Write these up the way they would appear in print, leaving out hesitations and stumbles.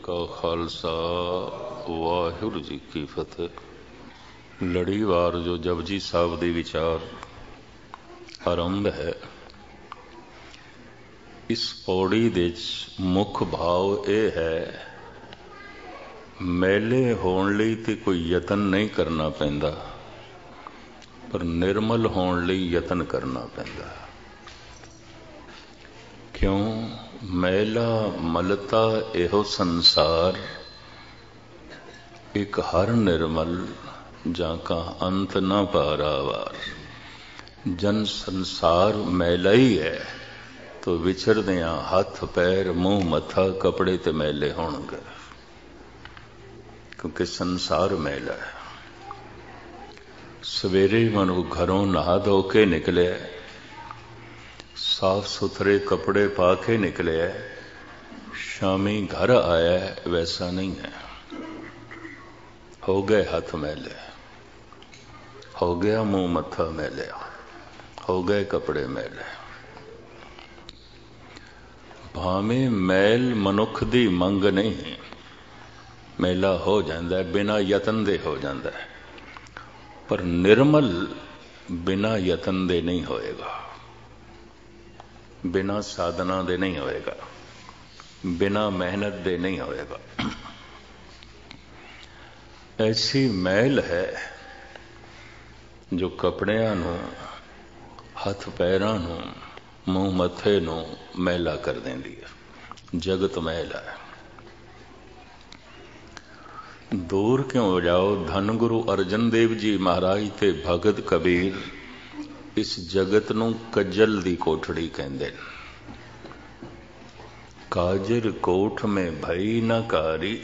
का खालसा वाहिगुरू जी की फतेह। लड़ीवार जो जपजी साहब दी विचार आरंभ है, इस पौड़ी दे मुख भाव यह है, मैले होण लई ते कोई यतन नहीं करना पैंदा, पर निर्मल होण लई यतन करना पैंदा। क्यों? मैला मलता एहो संसार, एक हर निर्मल जाका अंत न पारावार। जन संसार मैला ही है तो विचरदियां हथ पैर मुंह मथा कपड़े ते मैले होणगे, क्योंकि संसार मैला है। सवेरे मनु घरों नहा धो के निकले, साफ सुथरे कपड़े पा के निकले, शामी घर आया वैसा नहीं है। हो गए हाथ मैले, हो गया मुंह मत्था मैले, हो गए कपड़े मैले। भावें मैल मनुख दी मंग नहीं, मैला हो जाता है, बिना यतन दे हो जाता है, पर निर्मल बिना यतन दे नहीं होएगा, बिना साधना दे नहीं होएगा, बिना मेहनत दे नहीं होएगा। ऐसी मैल है जो कपड़ियां नूं, हथ पैरां नूं, मुंह मथे नूं मैला कर देंदी है। जगत मैल है। दूर क्यों हो जाओ, धन गुरु अर्जन देव जी महाराज ते भगत कबीर इस जगत नूं कज्जल दी कोठड़ी कहंदे। काजर कोठ में भई न कारी,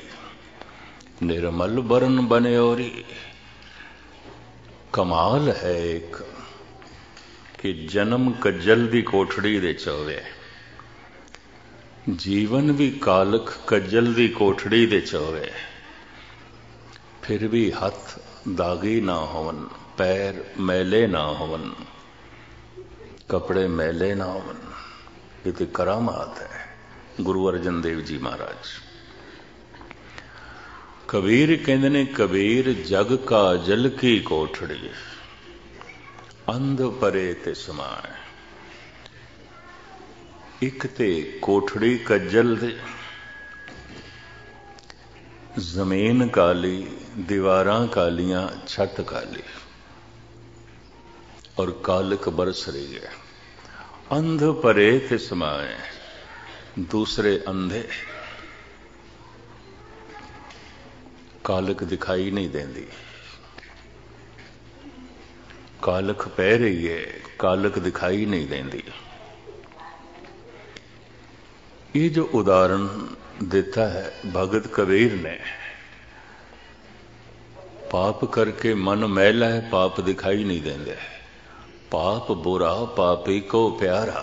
निर्मल बरन बन्योरी। कमाल है एक कि जन्म कज्जल दी कोठड़ी दे चोवे, जीवन भी कालख कज्जल दी कोठड़ी दे चोवे, फिर भी हथ दागी ना होवन, पैर मैले ना होवन, कपड़े मैले ना होवन। ये तो करामात है गुरु अर्जन देव जी महाराज। कबीर कहते ने, कबीर जग का जल की कोठड़ी, अंध परे ते समाए। एक ते कोठड़ी कज्जल दे, जमीन काली, दीवारां कालियां, छत काली और कालक बरस रही है। अंध परे ते समाए, दूसरे अंधे, कालक दिखाई नहीं देंदी। कालक पै रही है, कालक दिखाई नहीं देंदी। ये जो उदाहरण देता है भगत कबीर ने, पाप करके मन मैला है, पाप दिखाई नहीं देंदे। पाप बुरा पापी को प्यारा,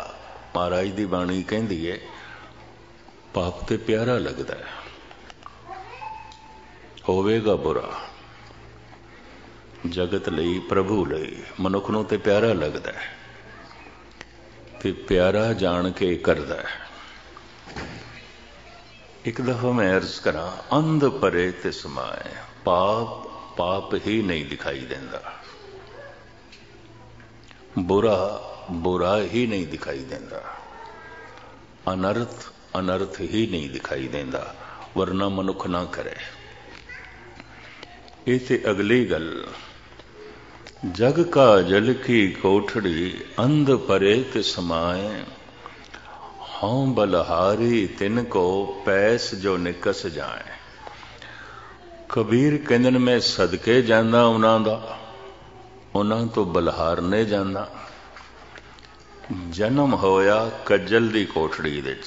महाराज दी बाणी कहंदी है, पाप ते प्यारा लगदा है, होवेगा बुरा। जगत लई, प्रभु लई, मनुख नूं ते प्यारा लगदा है, ते प्यारा जान के करदा है। एक दफा मैं अर्ज करा, अंध परे ते समाए, पाप पाप ही नहीं दिखाई देंदा, बुरा बुरा ही नहीं दिखाई देंदा, अनर्थ अनर्थ ही नहीं दिखाई देंदा, वरना मनुख ना करे। इसे अगली गल, जग का जल की कोठड़ी, अंध परे ते समाए, हों बलहारी तिनको पैस जो निकस जाए। कबीर कहंदे मैं सदके जाना उन्हां दा, उन्हां तो बलहारने जाना। जन्म होया कज्जल दी कोठड़ी दे च,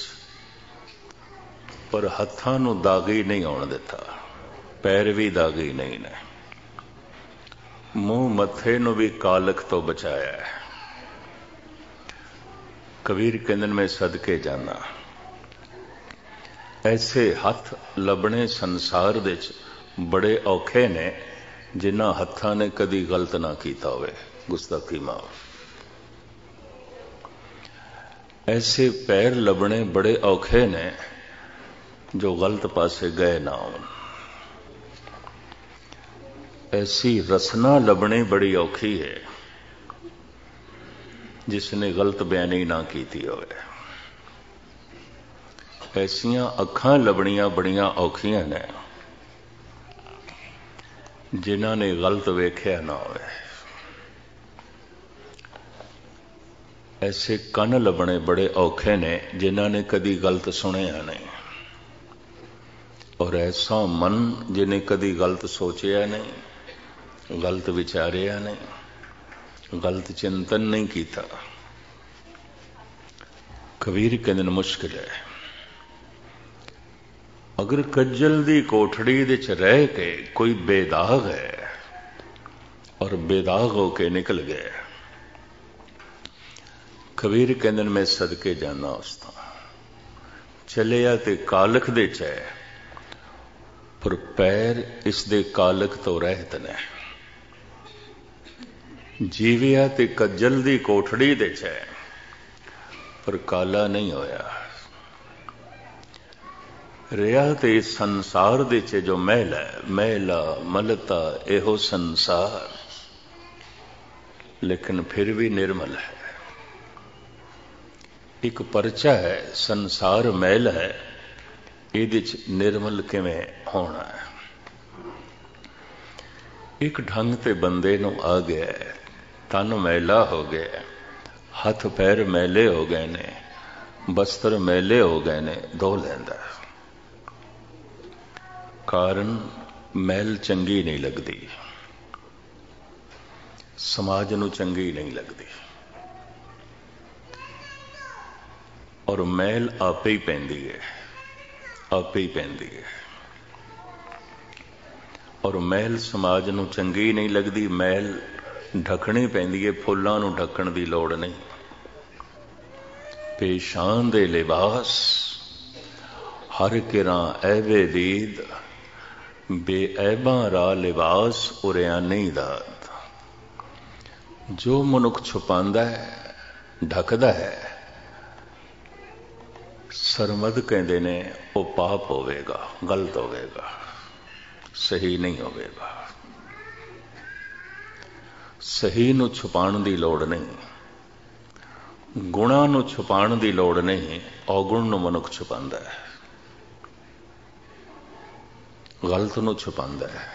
पर हत्थां नूं दागी नहीं होण दिता, पैर भी दागी नहीं ने, मुंह मथे नूं भी कालख तो बचाया है। कबीर कहंदे मैं सदके जाना। ऐसे हथ लभने संसार दे च बड़े औखे ने, जिन्हां हत्थां ने कदी गलत ना कीता होवे, गुस्ताखी माफ। ऐसे पैर लभने बड़े औखे ने जो गलत पासे गए ना हो। ऐसी रसना लभनी बड़ी औखी है जिसने गलत बयानी ना कीती होवे। ऐसियां अखां लभनियां बड़ियां औखियां ने जिन्हां ने गलत वेख्या ना होवे। ऐसे कन लभने बड़े औखे ने जिन्हां ने कदी गलत सुनिया नहीं। और ऐसा मन जिन्हें कदी गलत सोचिया नहीं, गलत विचारिया नहीं, गलत चिंतन नहीं किया। कबीर कहते हैं मुश्किल है। अगर कज्जल दी कोठड़ी दे च रह के कोई बेदाग है और बेदाग होके निकल गए, कबीर कहते हैं मैं सदके जाना उसता चलिया ते कालख दे च है, पर पैर इस दे कालख तो रहत ने। जीविया ते कज्जल दी कोठड़ी दे च है, पर काला नहीं होया। रिया ते संसार दे च जो महल है, महला मलता एहो संसार, लेकिन फिर भी निर्मल है। एक परचा है, संसार महल है, ਇਹਦੇ ਚ निर्मल किवें होना है। एक ढंग ते बंदे नूं आ गया, तन मैला हो गया, हथ पैर मैले हो गए ने, बस्तर मैले हो गए ने, धो लैंदा। कारण मैल चंगी नहीं लगती, समाज नूं चंगी नहीं लगती, और मैल आपे ही पैंदी है, आपे ही पैंदी है। और मैल समाज नूं चंगी नहीं लगती, मैल ढकनी पैंदी है, फुल्लां नूं ढकण दी लोड़ नहीं। पेशान दे लिबास हर किरां ऐबे दीद, बेऐबां रा लिबास उरिया नहीं दाद। जो मनुख छुपांदा है, ढकदा है, सरमद कहते ने वो पाप होवेगा, गलत होवेगा, सही नहीं होवेगा। सही नूं छुपाण दी लोड़ नहीं, गुणां नूं छुपाण दी लोड़ नहीं, अवगुण नूं मनुख छुपांदा है, गलत नूं छुपांदा है,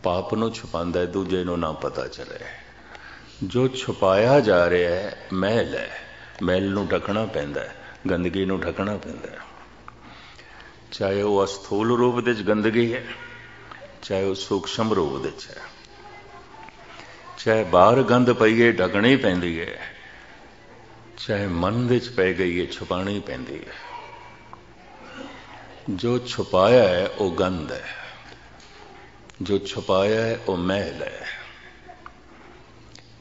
पाप नूं छुपांदा है, दूजे नूं ना पता चले। जो छुपाया जा रहा है मैल है, मैल नूं ढकना पैंदा है, गंदगी नूं ढकना पैंदा है। चाहे वह अस्थूल रूप दे गंदगी है, चाहे वह सूक्ष्म रूप दे है, चाहे बाहर गंद पई है ढकनी पैंदी है, चाहे मन दे पै गई है छुपानी पैंदी है। जो छुपाया है वो गंद है, जो छुपाया है वो मैल है,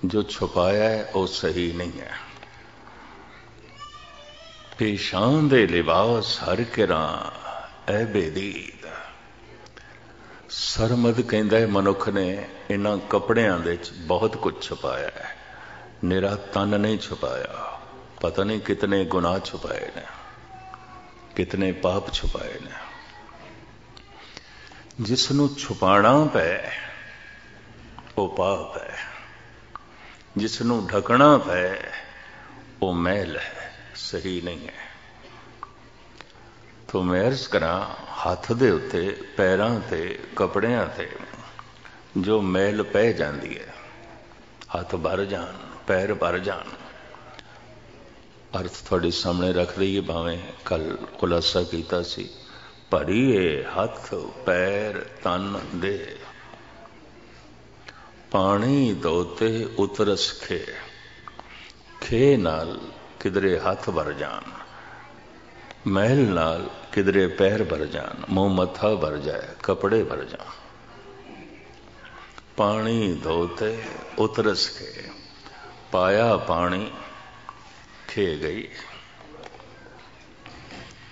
जो छुपाया है वो सही नहीं है। पेशान दे लिबास हर किरां ऐबे दीद। सरमद कहंदा है मनुख ने इन्हां कपड़ियां दे च बहुत कुछ छुपाया है, निरा तन नहीं छुपाया। पता नहीं कितने गुनाह छुपाए ने, कितने पाप छुपाए ने। जिसनू छुपाना पै वो पाप है, जिसनू ढकना पै वो मैल है, सही नहीं है। तो मैं अर्ज करा, हाथ दे उत्ते पैरां ते कपड़ियां ते जो मैल पै जाती है, हाथ भर जान, पैर भर जान। अर्थ थोड़े सामने रख दईए, भावें कल खुलासा कीता सी। भरीए हथ पैर तन दे, पानी धोते उतरस खे। खे नाल किधरे हाथ भर जान, मैल नाल किधरे पैर भर जान, मुंह मत्था भर जाए, कपड़े भर जान। पानी धोते उतरस खे, पाया पानी खे गई,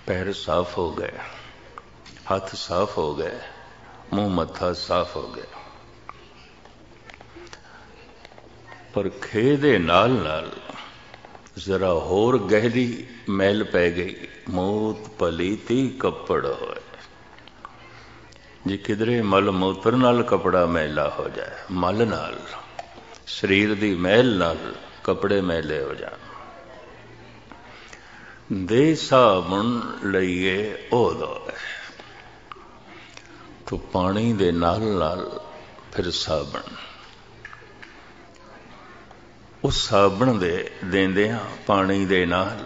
पैर साफ हो गए, हाथ साफ हो गए, मुंह मत्था साफ हो गया। पर खे दे नाल नाल जरा होर गहरी मैल पै गई, मूत पलीती कपड़ होए। जे किधरे मल मूत्र नाल कपड़ा मैला हो जाए, मल नाल शरीर दी मैल नाल कपड़े मैले हो जाए, दे साबुन लईए ओ धोए। तो पानी दे नाल नाल फिर साबन, उस साबन दे देंदियां पानी दे नाल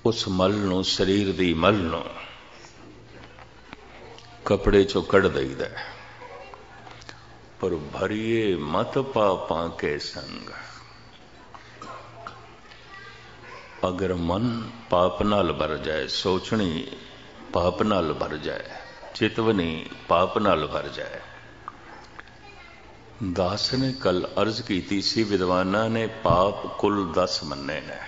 उस मल नूं, शरीर दी मल नूं कपड़े चों कढ़ दईदा। पर भरिए मत पापां के संग। अगर मन पाप नाल भर जाए, सोचनी पाप नाल भर जाए, चितवनी पाप नाल भर जाए। दास ने कल अर्ज की सी, विद्वाना ने पाप कुल 10 मन्ने ने।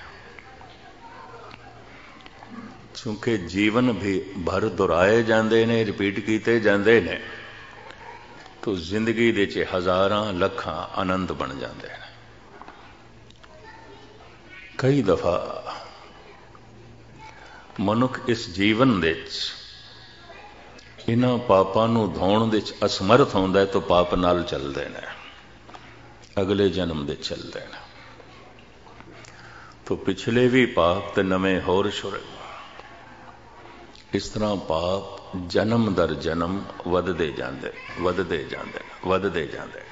चूंकि जीवन भी भर दोहराए जाते ने, रिपीट किए जाते ने, तो जिंदगी दे च हजारां लखां आनंद बन जाते हैं। कई दफा मनुख इस जीवन दे इन्हां पापां नूं धोण दे असमर्थ होंदा है, तो पाप नाल चलदे ने, अगले जन्म दे चलदे ने। तो पिछले भी पाप ते नवें होर शुरू। इस तरह पाप जन्म दर जन्म वधदे जांदे, वधदे जांदे, वधदे जांदे।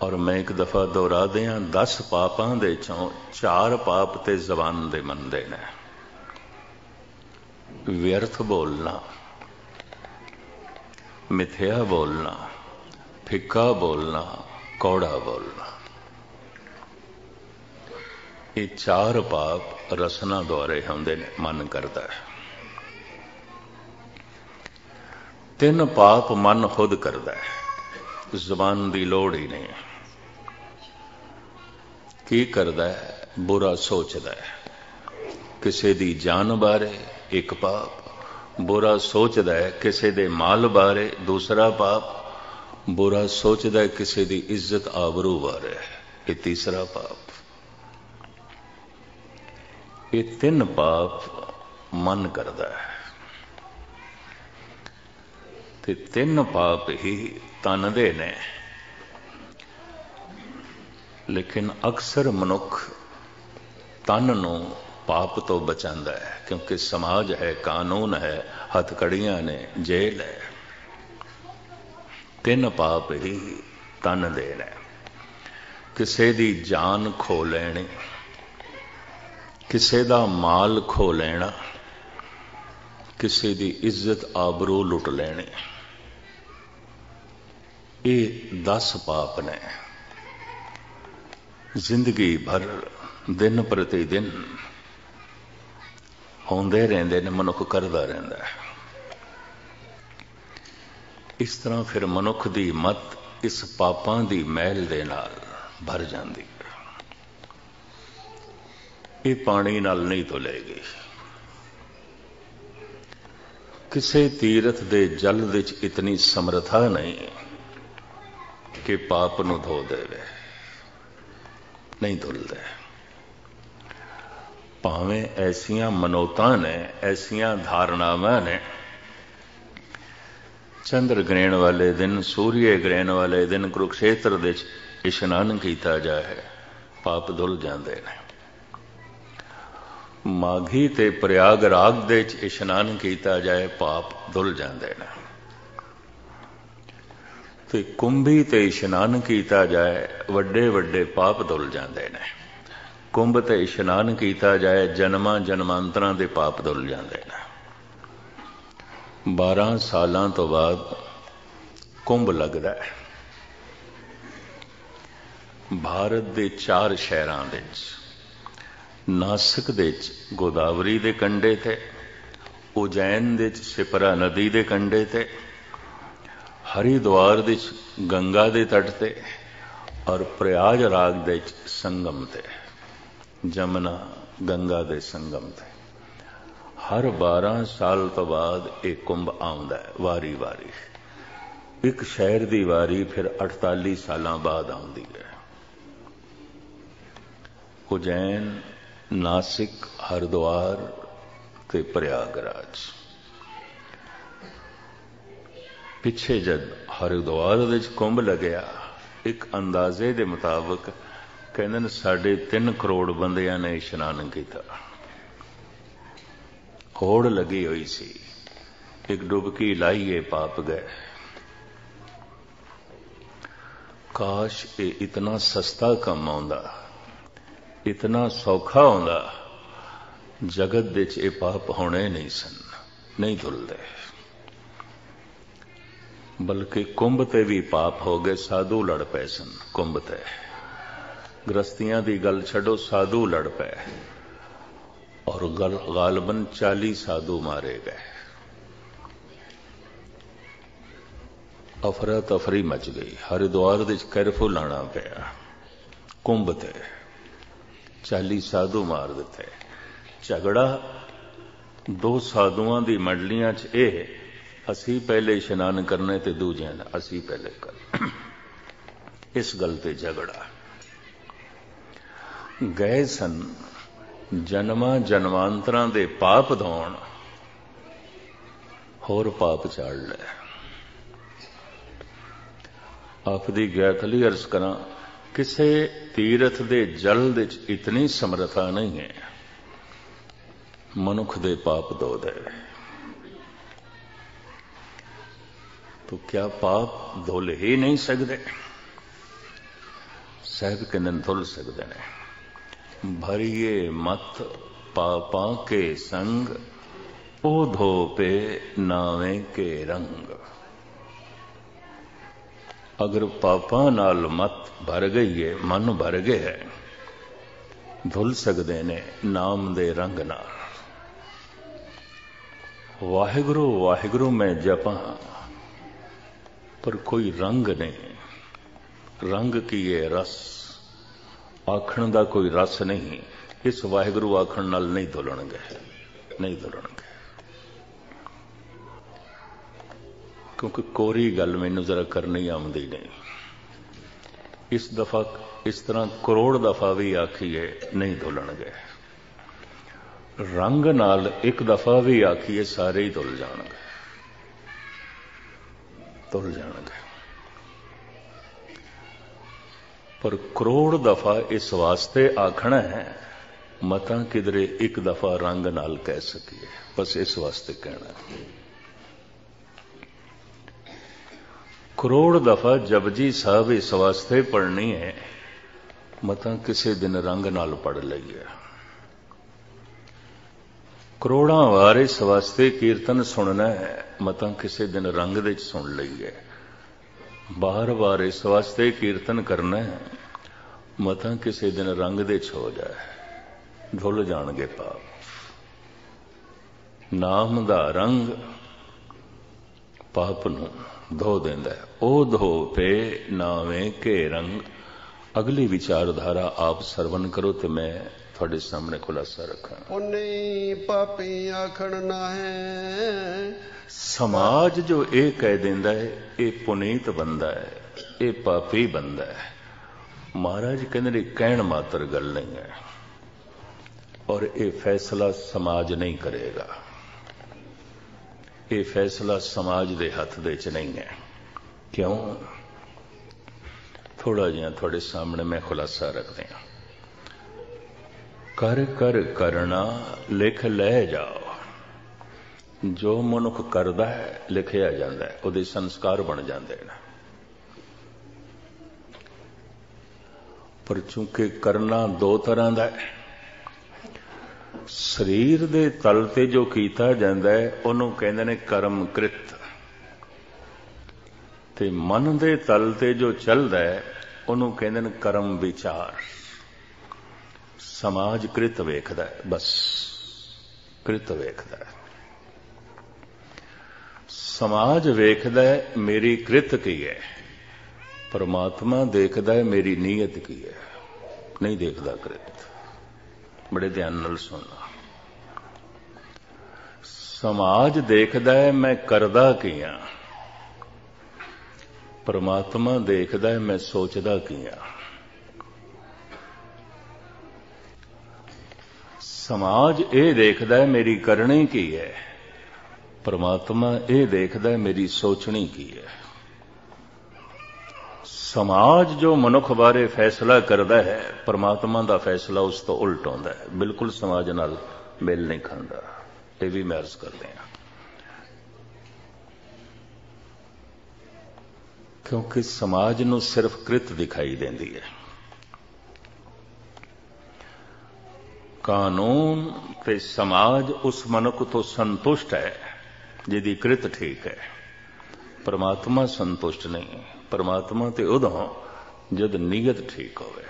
और मैं एक दफा दोहरा दियां, 10 पापां दे चों 4 पाप ते जबान दे मनदे ने। व्यर्थ बोलना, मिथ्या बोलना, फिक्का बोलना, कौड़ा बोलना, ये 4 पाप रसना द्वारे होंदे ने, मन करता है। 3 पाप मन खुद करता है, जबान की लोड़ ही नहीं। की करता है? बुरा सोचता है। किसी दी जान बारे एक पाप, बुरा सोचता है किसी दे माल बारे दूसरा पाप, बुरा सोचता है किसी दी इज्जत आबरू बारे ये तीसरा पाप। ये 3 पाप मन करता है, ते 3 पाप ही तन दे ने। लेकिन अक्सर मनुख तन नूं पाप तो बचांदा है, क्योंकि समाज है, कानून है, हथकड़ियां ने, जेल है। 3 पाप ही तन दे ने। किसी दी जान खो लेनी, किसी दा माल खो लेना, किसी दी इज्जत आबरू लुट लेनी, ये 10 पाप ने। जिंदगी भर दिन प्रति दिन होंदे रहंदे ने, मनुख करदा रहिंदा है। इस तरह फिर मनुख दी मत इस पापां दी मैल दे नाल भर जांदी। ये पानी नाल नहीं धुलेगी। किसी तीरथ दे जल दे च इतनी समर्था नहीं कि पाप नूं धो देवे, नहीं धुलदे। भावें ऐसियां मनोतां ने, ऐसियां धारणावां ने, चंद्र ग्रहण वाले दिन, सूर्य ग्रहण वाले दिन कुरुक्षेत्र दे इशनान किया जाए, पाप धुल जाते हैं। माघी ते प्रयागराज दे इशनान किया जाए, पाप धुल जाते हैं। ते कुंभी ते इशनान किया जाए, वड्डे वड्डे पाप धुल जाते हैं। कुंभ ते इशनान किया जाए, जन्मां जन्मांतरां दे पाप धुल जाते हैं। 12 सालां तो बाद कुंभ लगता है। भारत के 4 शहरां दे नासिक दे गोदावरी दे कंढे ते, उज्जैन दे शिप्रा नदी दे कंढे ते, हरिद्वार दे गंगा दे तट ते, और प्रयागराज दे संगम ते, जमुना गंगा दे संगम ते। हर 12 साल तो बाद एक कुंभ आउंदा है, वारी वारी। एक शहर की वारी फिर 48 साल बाद आउंदी है। उज्जैन, नासिक, हरिद्वार ते प्रयागराज। पिछे जद हरिद्वार दे कुंभ लग्या, एक अंदाजे के मुताबिक कहते 3.5 करोड़ बंदियां ने इशनान किया। होड़ लगी हुई सी, एक डुबकी लाइए पाप गए। काश ये इतना सस्ता काम आउंदा, इतना सौखा आउंदा, जगत विच ये पाप होने नहीं सन, नहीं धुलदे। बल्कि कुंभ ते भी पाप हो गए, साधु लड़ पे सन कुंभ ते। गृहस्थियां दी गल छड़ो, साधु लड़ पे और गालबन 40 साधु मारे गए। अफरा तफरी मच गई। हरिद्वार दे कैरफू लाना पिया, कुंभ ते 40 साधु मार दिते। झगड़ा 2 साधुआं दी मंडलियां च ये, असी पहले इशनान करने ते दूजियां ने असी पहले कर। इस गल ते झगड़ा। गए सन जन्मां जन्मांतरां दे पाप धोण, होर पाप चाड़ ले। आप दी गैतली अर्ज करा, किसे तीरथ दे जल दे इतनी समर्था नहीं है मनुख दे पाप धो दे। तो क्या पाप धुल ही नहीं सकते? साहब कहते धुल सकते हैं। भरिए मत पापा के संग, ओ धो पे नावे के रंग। अगर पापा नाल मत भर गई है, मन भर गया है, धुल सकते ने नाम दे रंग नाल। वाहिगुरु वाहिगुरु मैं जपा, पर कोई रंग नहीं। रंग की ये रस आखण दा कोई रस नहीं। इस वाहिगुरु आखण नाल नहीं धुलणगे, नहीं धुलणगे। क्योंकि कोरी गल मैनू जरा करनी आउंदी नहीं। इस दफा इस तरह करोड़ दफा भी आखीए नहीं धुलणगे। रंग नाल एक दफा भी आखीए सारे ही धुल जाणगे, धुल जाणगे। पर करोड़ दफा इस वास्ते आखना है, मता किधरे एक दफा रंग नाल कह सकीए, बस इस वास्ते कहना है। करोड़ दफा जपजी साहब इस वास्ते पढ़नी है, मता किसी दिन रंग नाल पढ़ लईए। करोड़ा वार इस वास्ते कीर्तन सुनना है, मता किसी दिन रंग दे सुन लईए। बार बार इस वास्ते कीर्तन करना है, मता किसी दिन रंग दे हो जाए। धुल जाणगे पाप। नाम दा रंग पाप नूं धो देंदा है। ओ धो पे नावे के रंग। अगली विचारधारा आप सरवण करो तो मैं थोड़े सामने खुलासा रखा। पुण्य पापी आखण ना है। समाज जो ये कह देंदा है, ये पुनीत बंदा है, ये पापी बंदा है। महाराज कहते कहण मात्र गल नहीं है, और ये फैसला समाज नहीं करेगा। ये फैसला समाज दे हथ दे च नहीं है। क्यों? थोड़ा जिहा थोड़े सामने मैं खुलासा रख दिया। कर कर करना लिख ले जाओ। जो मनुख करदा है लिखिया जाता है, उहदे संस्कार बन जाते हैं। पर चूंकि करना दो तरह का है। शरीर दे तल ते जो कीता जाता है उन्होंने कहते ने कर्म कृत, ते मन दे तल ते जो चलता है उन्होंने कहते ने कर्म विचार। समाज कृत वेखदा है, बस कृत वेखदा है। समाज वेखदा है मेरी कृत की है, परमात्मा देखदा है मेरी नीयत की है, नहीं देखदा कृत। बड़े ध्यान नाल सुनना। समाज देखदा है मैं करदा की हां, परमात्मा देखदा है मैं सोचदा की हां। समाज ये देखदा है मेरी करनी की है, परमात्मा ये देखदा है मेरी सोचनी की है। समाज जो मनुख बारे फैसला करदा है, परमात्मा दा फैसला उस तो उल्ट होंदा है, बिल्कुल समाज नाल मेल नहीं खांदा। ये भी मैं अर्ज करदे हां, क्योंकि समाज नूं सिर्फ कृत दिखाई देंदी है। कानून ते समाज उस मनुख तो संतुष्ट है जिहदी कृत ठीक है, परमात्मा संतुष्ट नहीं। परमात्मा ते उदों जद नीयत ठीक होवे।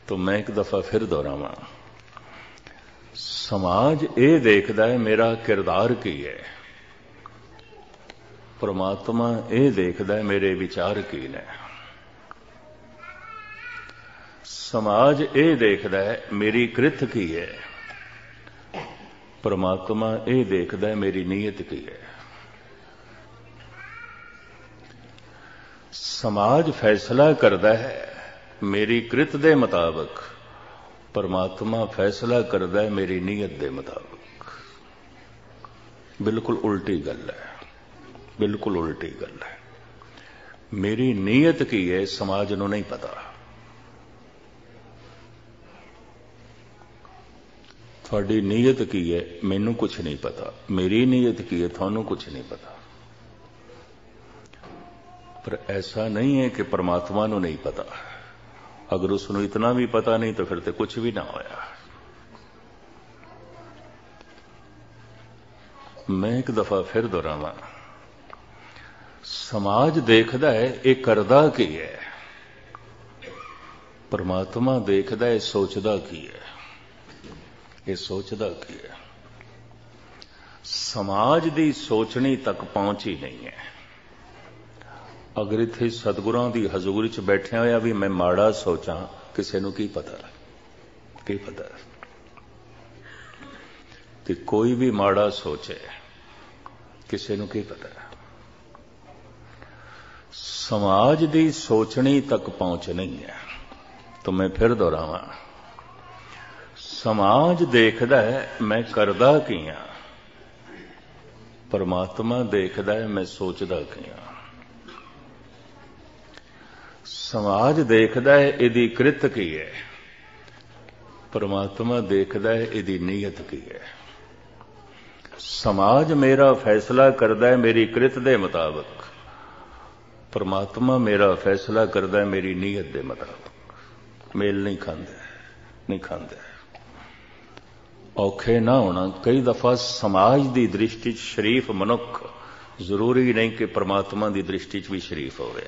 तो मैं एक दफा फिर दोहरावां, समाज ये देखदा है मेरा किरदार की है, परमात्मा ये देखदा है मेरे विचार की ने। समाज ये देखदा है मेरी कृत की है, परमात्मा ये देखदा है मेरी नीयत की है। समाज फैसला करदा है मेरी कृत दे मुताबिक, परमात्मा फैसला करदा है मेरी नीयत दे मुताबिक। बिल्कुल उल्टी गल है, बिल्कुल उल्टी गल है। मेरी नीयत की है समाज नूं नहीं पता। थोड़ी नीयत की है मैनू कुछ नहीं पता, मेरी नीयत की है थानू कुछ नहीं पता। पर ऐसा नहीं है कि परमात्मा नू नहीं पता। अगर उसनू इतना भी पता नहीं तो फिर तो कुछ भी ना होया। मैं एक दफा फिर दोहरावां, समाज देखदा है ये करदा की है, परमात्मा देखदा है सोचदा की है, ये सोचदा की है। समाज दी सोचनी तक पहुंच ही नहीं है। अगर इत्थे सतगुरां दी हजूरी च बैठिया होया भी मैं माड़ा सोचां, किसी नूं की पता, की पता कि कोई भी माड़ा सोचे, किसी नूं की पता। समाज दी सोचनी तक पहुंच नहीं है। तो मैं फिर दोहरावां, समाज देखदा है मैं करदा की हां, परमात्मा देखदा है मैं सोचदा की हां। समाज देखदा है इहदी कृत की है, परमात्मा देखदा है इहदी नीयत की है। समाज मेरा फैसला करदा है मेरी कृत दे मुताबिक, परमात्मा मेरा फैसला करदा है मेरी नीयत दे मुताबिक। मेल नहीं खांदे, नहीं खांदे। औखे ना होना। कई दफा समाज की दृष्टि शरीफ मनुख जरूरी नहीं कि परमात्मा की दृष्टि भी शरीफ होवे।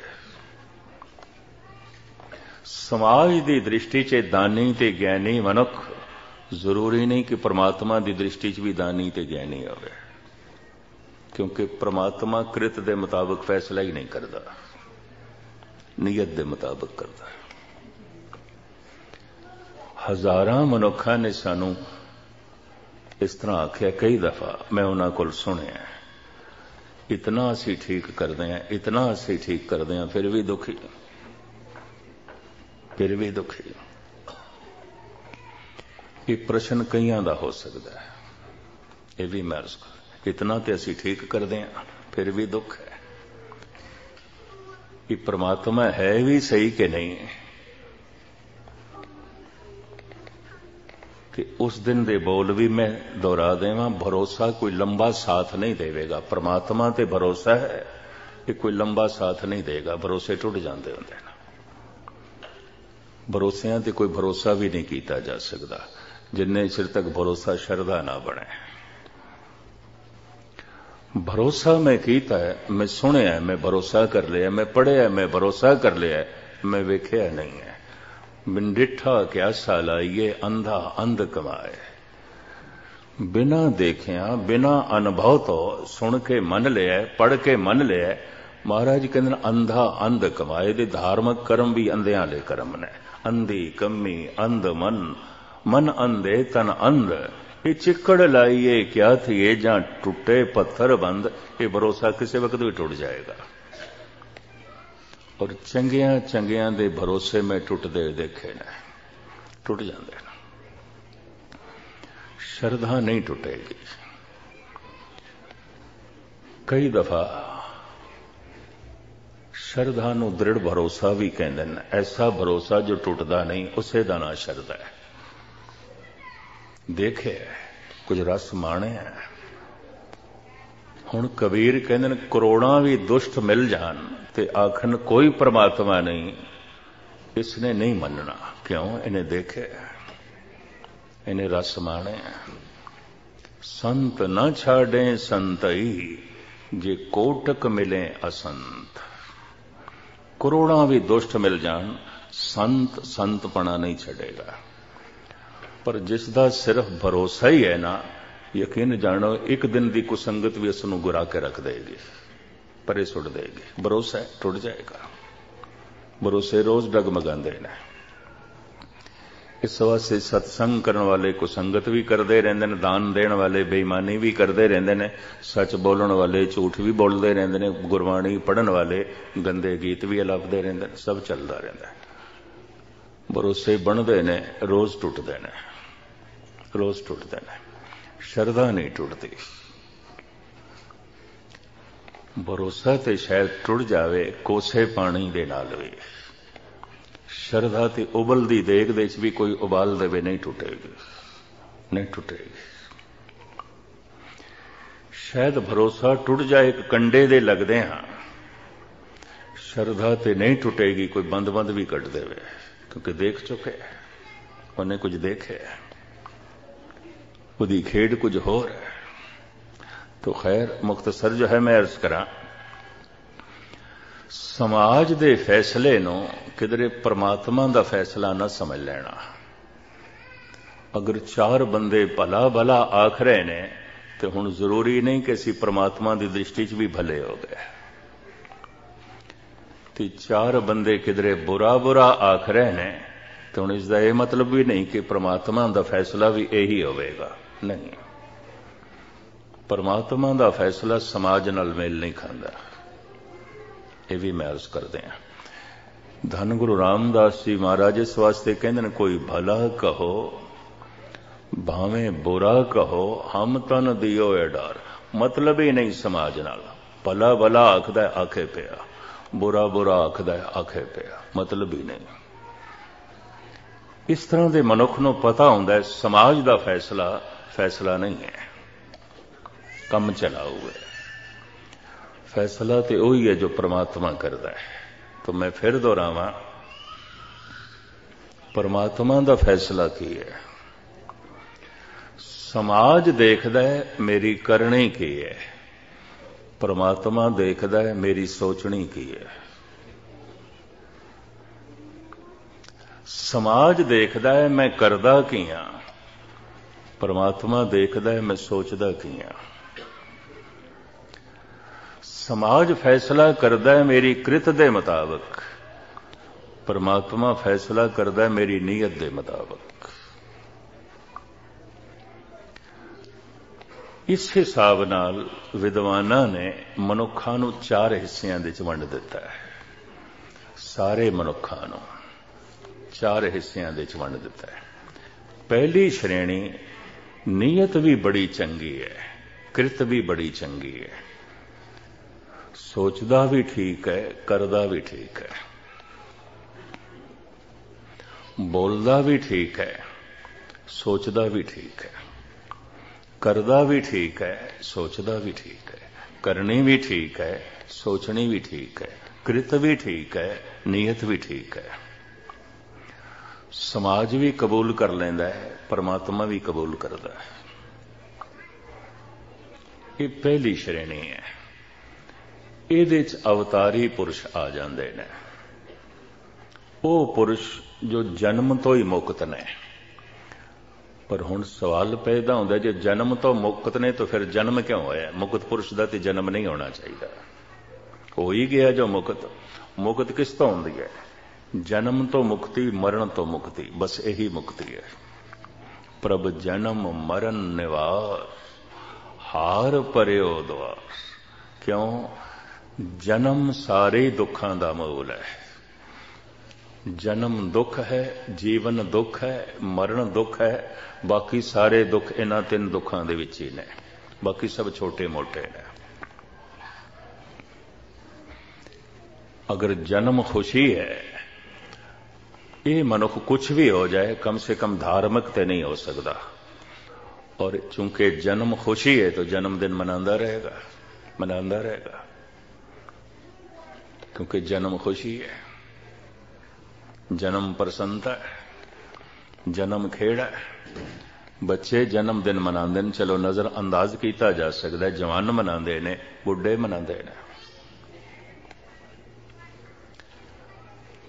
समाज की दृष्टि च दानी ते ज्ञानी मनुख जरूरी नहीं कि परमात्मा की दृष्टि भी दानी ते ज्ञानी होवे, क्योंकि परमात्मा कृत दे मुताबिक फैसला ही नहीं करता, नीयत दे मुताबिक करता है। हजारां मनुखा ने सानू इस तरह आख्या कई दफा, मैं उन्हां कोल सुनिया, इतना असी ठीक करते हैं, इतना असी ठीक करते हैं, फिर भी दुखी, फिर भी दुखी। ये प्रश्न कईयां दा हो सकता है, ये भी मैं अर्ज कर, इतना तो असी ठीक करते हैं फिर भी दुख है। ये परमात्मा है भी सही कि नहीं, कि उस दिन दे बोल भी मैं दोहरा देवां, भरोसा कोई लंबा साथ नहीं देगा। परमात्मा ते भरोसा है, ये कोई लंबा साथ नहीं देगा, भरोसे टुट जाते होंगे ना। भरोसियां ते कोई भरोसा भी नहीं किया जा सकता जिन्ने चिर तक भरोसा शरदा ना बने। भरोसा मैं कीता है, मैं सुनिया, मैं भरोसा कर लिया, मैं पढ़िया, मैं भरोसा कर लिया, मैं वेख्या नहीं है। बिन डिठा क्या सालाइए अंधा अंध कमाए। बिना देखिया बिना अनुभव तो सुन के मन लिया, पढ़ के मन लिया। महाराज कहते अंधा अंध कमाए। दे धार्मिक कर्म भी अंधियां ले कर्म ने। अंधी कमी अंध मन, मन अंधे तन अंध। ये चिक्कड़ लाइए क्या थी जा टूटे पत्थर बंद। ये भरोसा किसी वक्त भी टूट जाएगा। और चंगिया चंगिया दे भरोसे में टुटदे देखे ने, टुट जाते हैं। श्रद्धा नहीं टूटेगी। कई दफा श्रद्धा नूं दृढ़ भरोसा भी कहंदे ने। ऐसा भरोसा जो टुटदा नहीं, उसे दा नां श्रद्धा है। देखे कुछ रस माणे है। हुण कबीर कहंदे ने करोड़ां भी दुष्ट मिल जान ते आखन कोई परमात्मा नहीं, इसने नहीं मनना। क्यों? इन्हें देखे, इन्हें रस माणे। संत न छाड़े संतई, जे कोटक मिले असंत। करोड़ां भी दुष्ट मिल जान, संत संतपना नहीं छड़ेगा। पर जिसदा सिर्फ भरोसा ही है ना, यकीन जानो एक दिन की कुसंगत भी उसनूं गुरा के रख देगी, परे सुट देगी। भरोसा है टुट जाएगा। भरोसे रोज डगमगांदे ने। इस वास्ते सत्संग करने वाले कुसंगत भी करते रहते हैं, दान देने वाले बेईमानी भी करते रहते हैं, सच बोलने वाले झूठ भी बोलते रहते हैं, गुरबाणी पढ़ने वाले गंदे गीत भी लभते रहते हैं। सब चलता रहता है। भरोसे बनते ने, रोज टुटते ने, रोज टुटते ने। श्रद्धा नहीं टुटती। भरोसा तो शायद टुट जावे कोसे पानी दे नाल भी। श्रद्धा ते उबलदी देग दे भी कोई उबाल देवे नहीं टुटेगी, नहीं टुटेगी। शायद भरोसा टुट जाए एक कंडे दे लगदे हां, श्रद्धा ते नहीं टुटेगी कोई बंद बंद भी कट देवे, क्योंकि देख चुके, उन्हें कुछ देखे, उदी खेड कुछ होर है। तो खैर मुख्तसर जो है मैं अर्ज करा, समाज दे फैसले नूं किधरे परमात्मा दा फैसला ना समझ लेना। अगर चार बंदे भला भला आख रहे ने तो हुण जरूरी नहीं कि असीं परमात्मा दी दृष्टि च भी भले हो गए। ते चार बंदे किधरे बुरा बुरा आख रहे ने तो हुण इसदा यह मतलब भी नहीं कि परमात्मा दा फैसला भी यही होवेगा। नहीं, परमात्मा दा फैसला समाज नाल मेल नहीं खांदा। ये भी मैं अर्ज करते हैं। धन गुरु रामदास जी महाराज इस वास्ते कहते हैं, कोई भला कहो भावें बुरा कहो, हम तन दियो ए डर। मतलब ही नहीं समाज नाल। भला भला आखदा आखे पिया, बुरा बुरा आखदा आखे पिया, मतलब ही नहीं। इस तरह के मनुख नूं पता हुंदा है समाज दा फैसला फैसला नहीं है, कम चलाऊ है। फैसला तो वही है जो परमात्मा करता है। तो मैं फिर दोहरावां, परमात्मा दा फैसला की है। समाज देखदा है मेरी करनी की है, परमात्मा देखदा है मेरी सोचनी की है। समाज देखदा है मैं करदा की हां, परमात्मा देखदा है मैं सोचदा की हां। समाज फैसला करदा है मेरी कृत दे मुताबिक, परमात्मा फैसला करदा है मेरी नीयत दे मुताबिक। इस हिसाब नाल विद्वानां ने मनुखां नूं चार हिस्सियां दे च वंड दिता है। सारे मनुखां नूं चार हिस्सियां दे च वंड दिता है। पहली श्रेणी नीयत भी बड़ी चंगी है, कृत भी बड़ी चंगी है, सोचदा भी ठीक है, करदा भी ठीक है, बोलदा भी ठीक है, सोचदा भी ठीक है, करदा भी ठीक है, सोचदा भी ठीक है, करनी भी ठीक है, सोचनी भी ठीक है, कृत भी ठीक है, नीयत भी ठीक है। समाज भी कबूल कर लेंदा है, परमात्मा भी कबूल करदा है। ये पहली श्रेणी है। ਇਹਦੇ ਚ अवतारी पुरुष आ जाते हैं। वो पुरुष जो जन्म तो ही मुक्त ने। पर हुण सवाल पैदा होता, जो जन्म तो मुक्त ने तो फिर जन्म क्यों होया? मुक्त पुरुष का तो जन्म नहीं होना चाहिए। हो ही गया जो मुक्त। मुक्त किस तो होंदी है? जन्म तो मुक्ति, मरण तो मुक्ति, बस यही मुक्ति है। प्रभ जन्म मरण निवास, हार परयो द्वार। क्यों? जन्म सारे दुखों का मूल है। जन्म दुख है, जीवन दुख है, मरण दुख है, बाकी सारे दुख इन्हां तीन दुखां दे विच ही ने, बाकी सब छोटे मोटे ने। अगर जन्म खुशी है, ये मनुख कुछ भी हो जाए कम से कम धार्मिक तो नहीं हो सकता, और चूंकि जन्म खुशी है तो जन्मदिन मनाता रहेगा, क्योंकि जन्म खुशी है, जन्म प्रसन्नता है, जन्म खेड़ है। बच्चे जन्मदिन मनाते हैं, चलो नजर अंदाज किया जा सकता है, जवान मनाते ने, बुढ़े मनाते ने।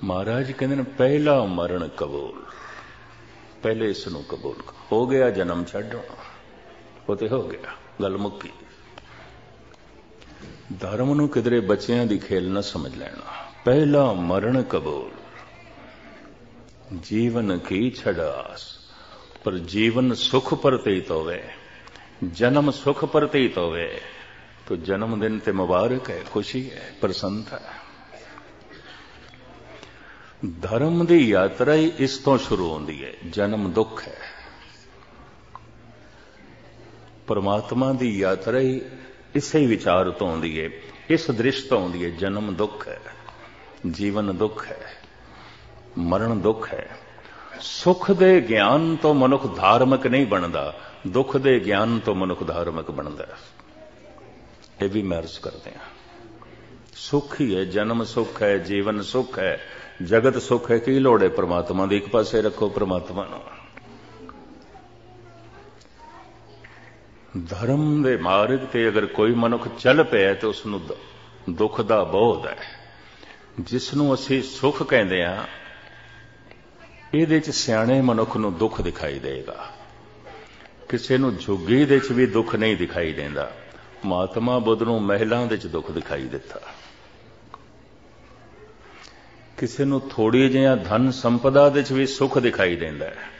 महाराज कहते हैं पहला मरण कबूल, पहले इसनों कबूल हो गया, जन्म छड्डो वो तो हो गया, गल मुक्की। धर्म नूं किधरे बच्चियां दी खेल न समझ लेना। पहला मरण कबूल, जीवन की छड़ास, पर जीवन सुख प्रतीत होवे, जन्म सुख प्रतीत होवे तो जन्मदिन ते मुबारक है, खुशी है, प्रसन्नता है। धर्म की यात्रा ही इस तो शुरू होती है, जन्म दुख है। परमात्मा की यात्रा ही इसे विचार तो होती है, इस दृष्टि तो होती है, जन्म दुख है, जीवन दुख है, मरण दुख है। सुख दे ज्ञान तो मनुख धार्मिक नहीं बनता, दुख दे ज्ञान तो मनुख धार्मिक बनता है। ये भी मैं अर्ज करते हैं, सुख ही है, जन्म सुख है, जीवन सुख है, जगत सुख है, की लोड़ है परमात्मा दी? एक पासे रखो परमात्मा नूं। धर्म दे मार्ग ते अगर कोई मनुख चल पिया तो उसनूं दुख दा बोध है। जिसनूं असीं सुख कहंदे आ, इहदे च सियाणे मनुख नूं दुख दिखाई देगा, किसी नूं झुग्गी दे च भी दुख नहीं दिखाई देंदा। महात्मा बुद्ध नूं महलां दे च दुख दिखाई दिता, किसी नूं थोड़ी जिहा धन संपदा दे च भी सुख दिखाई देंदा है।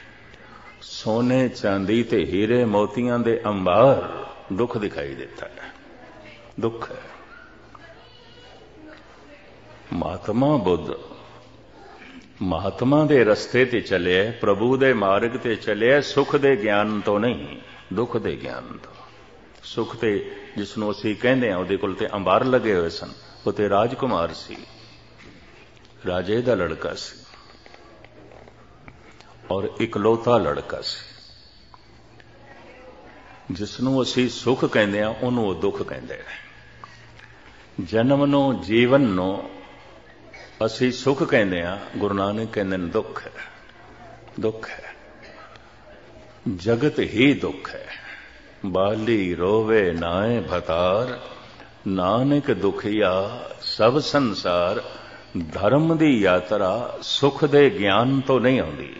सोने चांदी ते हीरे मोतियां दे अंबार दुख दिखाई देता है, दुख है। महात्मा बुद्ध महात्मा दे रस्ते ते चले, प्रभु दे मार्ग ते चले, सुख दे ज्ञान तो नहीं, दुख दे ज्ञान तो। सुख ते जिसनों असीं कहंदे आ, उहदे कोल ते अंबार लगे हुए सन, वो ते राजकुमार सी, राजे दा लड़का सी और इकलौता लड़का सी। जिसनों असीं सुख कहंदे आ, उहनूं वो दुख कहंदे ने। जन्म नूं, जीवन नूं असीं सुख कहंदे आ, गुरु नानक कहंदे ने दुख है, दुख है। जगत ही दुख है, बाली रोवे नाए भतार, नानक दुखिया सब संसार। धर्म दी यात्रा सुख दे ज्ञान तो नहीं आउंदी,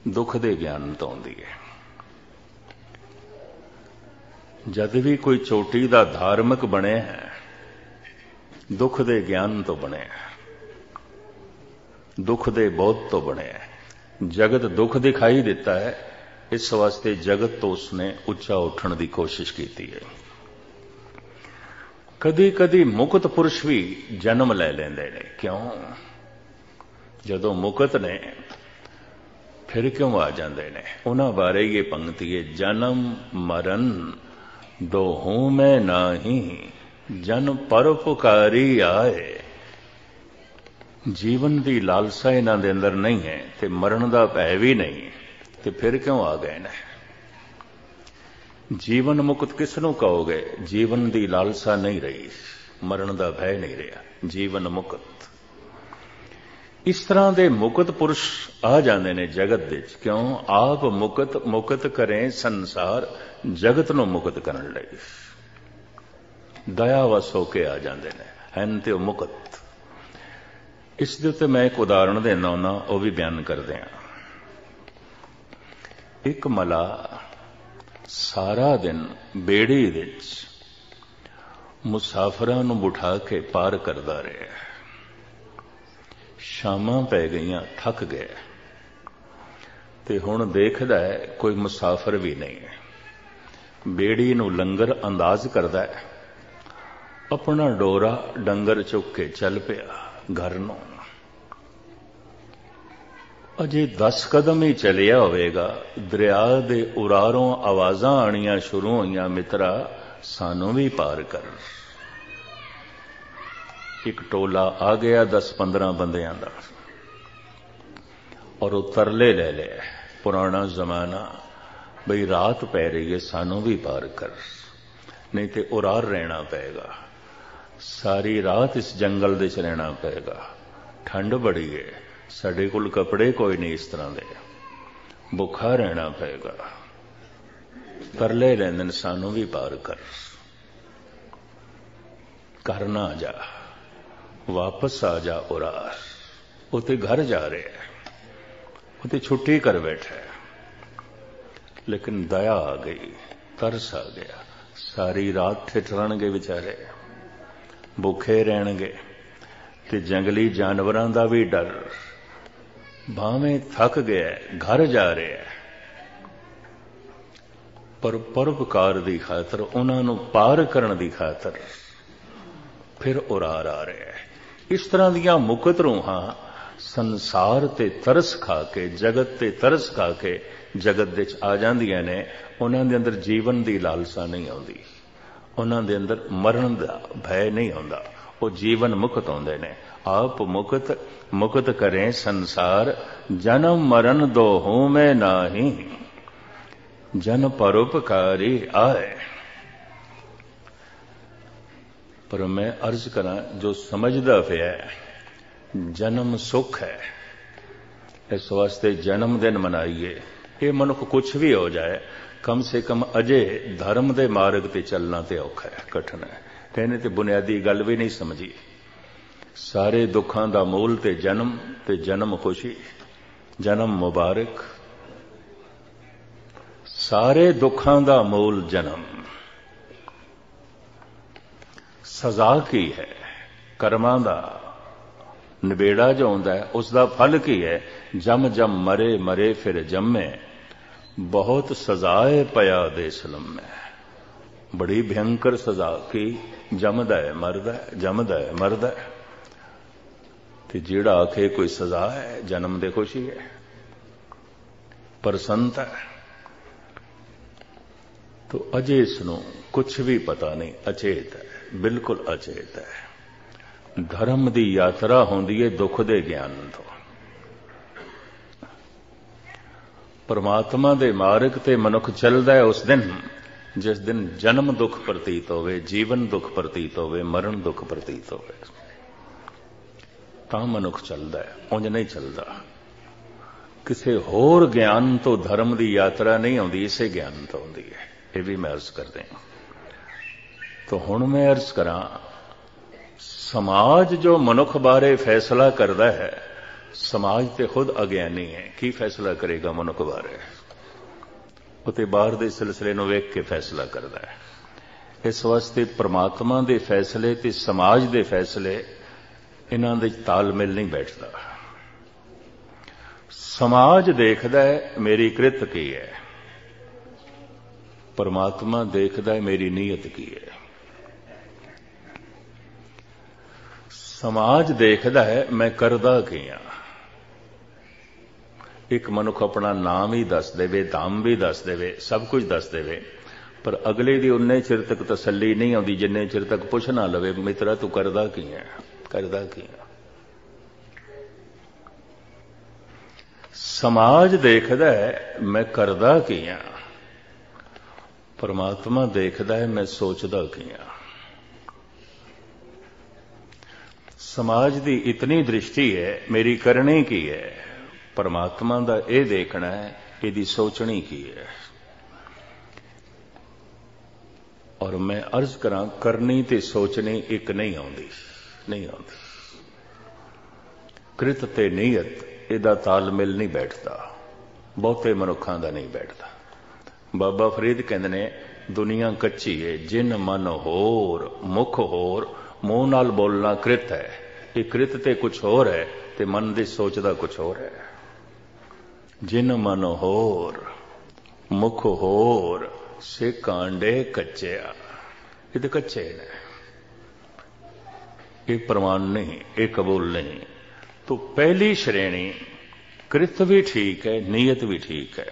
दुख दे ज्ञान तो आउंदी है। जद भी कोई चोटी दा धार्मिक बने है, दुख दे ज्ञान तो बने, दुख दे बोध तो बने। जगत दुख दिखाई देता है, इस वास्ते जगत तो उसने उच्चा उठने की कोशिश की है। कदी कदी मुकत पुरुष भी जन्म ले लेंदे ने, क्यों? जदों मुकत ने फिर क्यों आ जाते ने? उन्हां बारे ये पंक्ति है, जन्म मरण दोहूं में नाही, जन परोपकारी आए। जीवन की लालसा इन्हां दे अंदर नहीं है, ते मरण दा भय भी नहीं, ते फिर क्यों आ गए ने? जीवन मुक्त किसनों कहोगे? जीवन की लालसा नहीं रही, मरण का भय नहीं रहा, जीवन मुक्त। इस तरह के मुक्त पुरुष आ जाते हैं जगत दे, क्यों? आप मुक्त मुक्त करें संसार, जगत नूं मुक्त करन लई दयावश होके आ जाते हैं, हैं ते मुक्त। इस दे उत्ते मैं एक उदाहरण देना होना, वह भी बयान कर दें। एक मला सारा दिन बेड़ी विच मुसाफिरां नूं बिठा के पार करदा रहा। शामां पै गईयां, थक गए, ते हुण देखदा है कोई मुसाफिर भी नहीं है। बेड़ी नूं लंगर अंदाज करदा है, अपना डोरा डंगर चुक के चल पिया घर नूं। अजे 10 कदम ही चलिया होवेगा, दरिया दे उरारों आवाज़ां आनियां शुरू होईयां, मित्रा सानू भी पार कर। एक टोला आ गया 10-15 बंदियां दा, और वो तरले ले ले, पुराना जमाना, बई रात पै रही है, सानू भी पार कर, नहीं तो उरार रहना पेगा, सारी रात इस जंगल दे च रहना पेगा, ठंड बड़ी है, साडे कोल कपड़े कोई नहीं इस तरह दे, भुखा रहना पेगा, तरले लेंदे सानू भी पार कर, करना जा, वापस आ जा उरार। उते घर जा रहे हैं, उते छुट्टी कर बैठे, लेकिन दया आ गई, तरस आ गया, सारी रात ठिठरनगे बेचारे, भुखे रहणगे, ते जंगली जानवरां दा भी डर, भावें थक गया, घर जा रहे हैं, पर परोपकार दी खातर, उन्हां नूं पार करन दी खातर फिर उरार आ रहे हैं। इस तरह दियां मुकत रूहां संसार ते तरस खा के, जगत ते तरस खा के जगत दे च आ जांदियां ने। उन्हां दे अंदर जीवन दी लालसा नहीं आउंदी, उन्हां दे अंदर मरण दा भय नहीं आउंदा, वो जीवन मुक्त होंदे ने। आप मुक्त मुक्त करें संसार, जन्म मरण दोहूं में नाही, जन परोपकारी आए। पर मैं अर्ज करा, जो समझदा पिया जन्म सुख है, इस वास्ते जन्मदिन मनाइए। ये मनुख कुछ भी हो जाए, कम से कम अजे धर्म दे मार्ग ते चलना ते औखा है, कठिन है। कहने ते बुनियादी गल भी नहीं समझी। सारे दुखां दा मूल ते जन्म खुशी, जन्म मुबारक। सारे दुखां दा मूल जन्म। सजा की है? कर्मां दा निबेड़ा जो होंदा है, उसका फल की है? जम जम मरे मरे फिर जम्मे, बहुत सजाए पया दे सलम में। बड़ी भयंकर सजा की, जमदा है मरदा है, जमदा है मरदा है। ते जेड़ा आखे कोई सजा है, जन्म दे खुशी है, प्रसन्नता है, तो अजे इसनों कुछ भी पता नहीं, अचेत है, बिल्कुल अचेत है। धर्म दी यात्रा होंदी है दुख दे ज्ञान तो। परमात्मा दे मार्ग ते मनुख चलदा है उस दिन, जिस दिन जन्म दुख प्रतीत होवे, जीवन दुख प्रतीत होवे, मरण दुख प्रतीत होवे, तां मनुख चलदा है, उंज नहीं चलदा। किसी होर ज्ञान तो धर्म दी यात्रा नहीं आउंदी, इसे ज्ञान तो आउंदी है। ये भी मैं अर्ज कर दें। तो हुण मैं अर्ज करा, समाज जो मनुख बारे फैसला करदा है, समाज ते खुद अज्ञानी है। की फैसला करेगा मनुख बारे? उते बाहर दे सिलसिले नूं वेख के फैसला करदा है। इस वास्ते परमात्मा दे फैसले ते समाज दे फैसले, इन्हां दे तालमेल नहीं बैठदा। समाज देखदा है मेरी कृत की है, परमात्मा देखदा है मेरी नीयत की है। समाज देखदा है मैं करदा की हां। एक मनुख अपना नाम ही दस देवे, धाम भी दस देवे, सब कुछ दस देवे, पर अगले दी उन्ने चिर तक तसल्ली नहीं आउंदी जिन्ने चिर तक पुछ ना लवे, मित्रा तू करदा की है, करदा की है। समाज देखदा है मैं करदा की हां, परमात्मा देखदा है मैं सोचदा की हां। समाज दी इतनी दृष्टि है मेरी करने की है, परमात्मा दा ये देखना है इहदी सोचनी की है। और मैं अर्ज करा, करनी ते सोचनी एक नहीं आउंदी, नहीं आउंदी। कृत ते नीयत इहदा तालमेल नहीं बैठता, बहुते मनुखां दा नहीं बैठता। बाबा फरीद कहंदे ने, दुनिया कच्ची है, जिन मन होर मुख होर, मुंह नाल बोलना कृत है। ये कृत ते कुछ होर है ते मन दी सोचदा कुछ होर है। जिन मन होर मुख होर, से कांडे कच्चिया। ये तो कच्चे ने, ये प्रमाण नहीं, ये कबूल नहीं। तो पहली श्रेणी कृत भी ठीक है, नीयत भी ठीक है,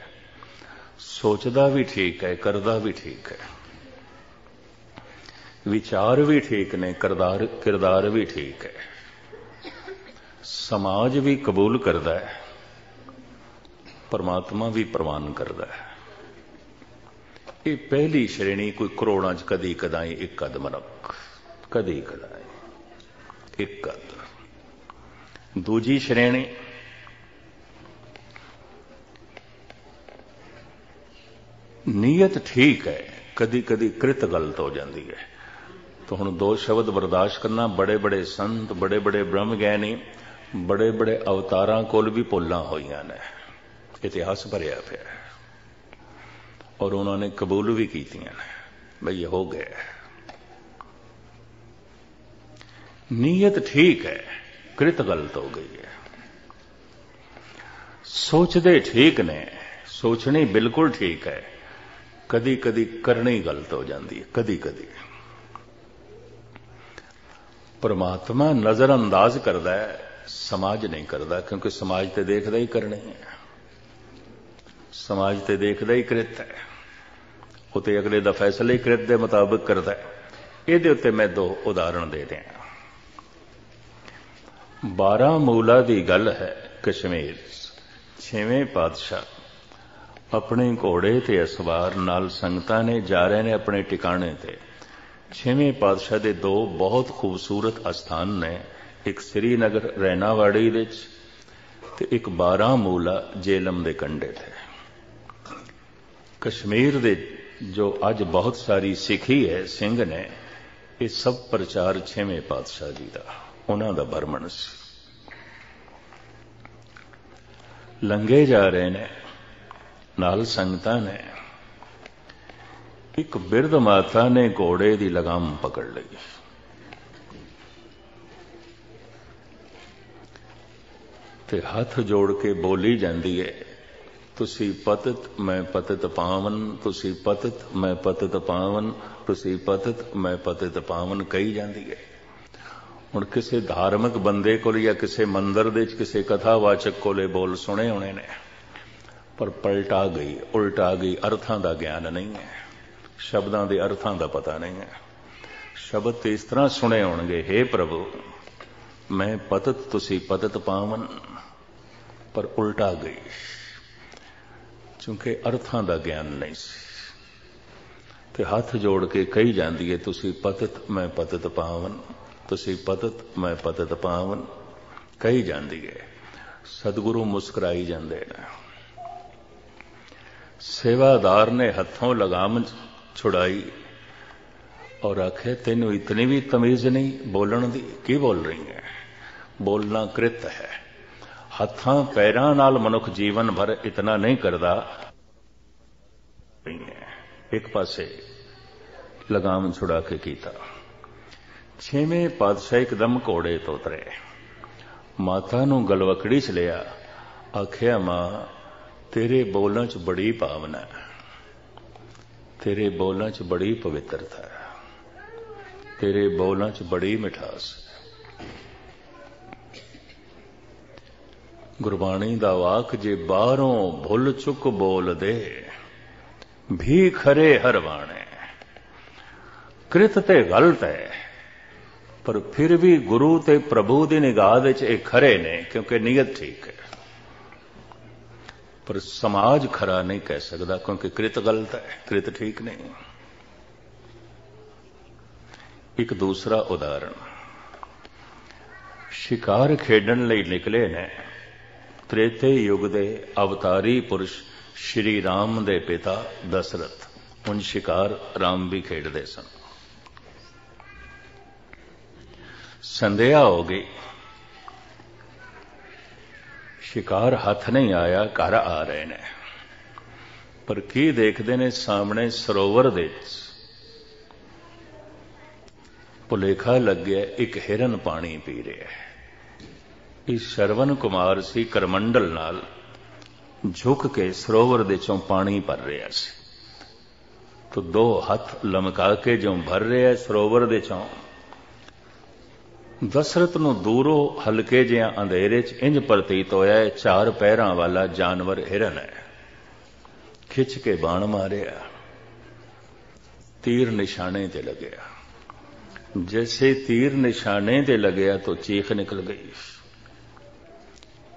सोचदा भी ठीक है, करदा भी ठीक है, विचार भी ठीक ने, किरदार भी ठीक है, समाज भी कबूल करदा है, परमात्मा भी प्रवान करदा है। ये पहली श्रेणी कोई करोड़ां च कदी कदाई एक कद मनक, कदी कदाई एक कद। दूजी श्रेणी नीयत ठीक है, कदी कदी कृत गलत हो जाती है। तो हुण दो शब्द बर्दाश्त करना, बड़े बड़े संत, बड़े बड़े ब्रह्म ज्ञानी, बड़े बड़े अवतारां कोल भी भुल्लां होईयां ने, इतिहास भरिया पिया और उन्होंने कबूल भी कीतियां ने, भाई ये हो गया। नीयत ठीक है, कृत गलत हो गई है। सोचदे ठीक ने, सोचनी बिल्कुल ठीक है, कदी कदी करनी गलत हो जाती है, कदी कदी। परमात्मा नजरअंदाज करता है, समाज नहीं करता, क्योंकि समाज ते देखदा ही करनी है, समाज ते देखदा ही कृत है, उते अगले दा फैसला ही कृत दे मुताबिक करता है। इहदे उत्ते मैं दो उदाहरण दे दियां। 12 मूला दी गल है। कश्मीर 6वें पातशाह अपने घोड़े ते असवार नाल संगतां ने जा रहे ने अपने टिकाणे ते। 6वें पातशाह दे दो बहुत खूबसूरत अस्थान ने, एक श्रीनगर रैनावाड़ी विच ते एक 12 मूला जेलम दे कंढे ते। कश्मीर दे जो अज बहुत सारी सिखी है सिंह ने, ये सब प्रचार 6वें पातशाह जी का, उन्हां दा बरमण सी। लंघे जा रहे ने नाल संगतां ने, एक बिरध माता ने घोड़े की लगाम पकड़ ली। ते हाथ जोड़ के बोली जाती है, तुसी पतित मैं पतित पावन, तुसी पतित मैं पतित पावन, तुसी पतित मैं पतित पावन कही जाती है। हुण किसी धार्मिक बंदे को या किसी मंदिर दे किसी कथावाचक कोले बोल सुने होने ने, पर पलटा गई, उल्टा गई, अर्थां दा ज्ञान नहीं है, शब्दां दे अर्थां दा पता नहीं है। शब्द तो इस तरह सुने होणगे, हे प्रभु मैं पतित तुसी पतित पावन, पर उल्टा गई, क्योंकि अर्थां दा ज्ञान नहीं सी। ते हाथ जोड़ के कही जाती है, तुसी पतित मैं पतित पावन, तुसी पतित मैं पतित पावन कही जाती है। सतगुरु मुस्कुराई जाते हैं। सेवादार ने हथों लगाम छुड़ाई और आखे, तेनू इतनी भी तमीज नहीं बोलण दी, की बोल रही है? बोलना कृत है। हथां पैरां नाल मनुख जीवन भर इतना नहीं करता। एक पासे लगाम छुड़ा के कीता। 6वें पातशाह एकदम घोड़े तो उतरे, माता नू गलवकड़ी च लिया, आखिया मां तेरे बोलों च बड़ी भावना है, तेरे बोलों च बड़ी पवित्रता है, तेरे बोलों च बड़ी मिठास है। गुरबाणी दा वाक जे बाहरों भुल चुक बोल दे, भी खरे हरवाणे। कृत ते गलत है, पर फिर भी गुरु ते प्रभु दी निगाह विच इह खरे ने, क्योंकि नीयत ठीक है। पर समाज खरा नहीं कह सकता, क्योंकि कृत गलत है, कृत ठीक नहीं। एक दूसरा उदाहरण, शिकार खेडन लई निकले ने त्रेते युग दे अवतारी पुरुष श्री राम दे पिता दशरथ। उन शिकार राम भी खेडते सन। संध्या हो गई, शिकार हाथ नहीं आया, घर आ रहे ने, पर की देखते ने सामने सरोवर दे भुलेखा लग गया, एक हिरन पानी पी रहा है। इस श्रवण कुमार सी करमंडल नाल झुक के सरोवर दे चों पानी भर रहा सी। तो दो हाथ लमका के जो भर रहा है सरोवर दे चों, ਦਸਰਤ ਨੂੰ ਦੂਰੋਂ ਹਲਕੇ ਜਿਹਾ ਅੰਧੇਰੇ 'ਚ ਇੰਜ ਪ੍ਰਤੀਤ ਹੋਇਆ ਹੈ ਚਾਰ ਪੈਰਾਂ ਵਾਲਾ ਜਾਨਵਰ ਹਿਰਨ ਹੈ। ਖਿੱਚ ਕੇ ਬਾਣ ਮਾਰਿਆ, तीर निशाने ते लगया। जैसे तीर निशाने ते लगया तो चीख निकल गई।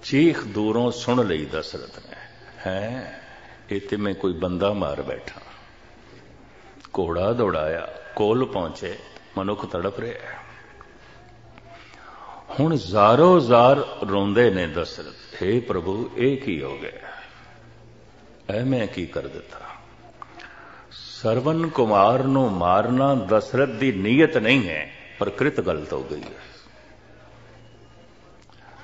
चीख दूरों सुन ली दशरथ ने, है इते में कोई बंदा मार बैठा। घोड़ा दौड़ाया, कोल पहुंचे, मनुख तड़प रहा। हुण ज़ारो ज़ार रोंदे ने दशरथ, हे प्रभु ये की हो गया, ऐ मैं की कर दिता। सरवन कुमार नूं मारना दशरथ दी नीयत नहीं है, पर कृत गलत हो गई है।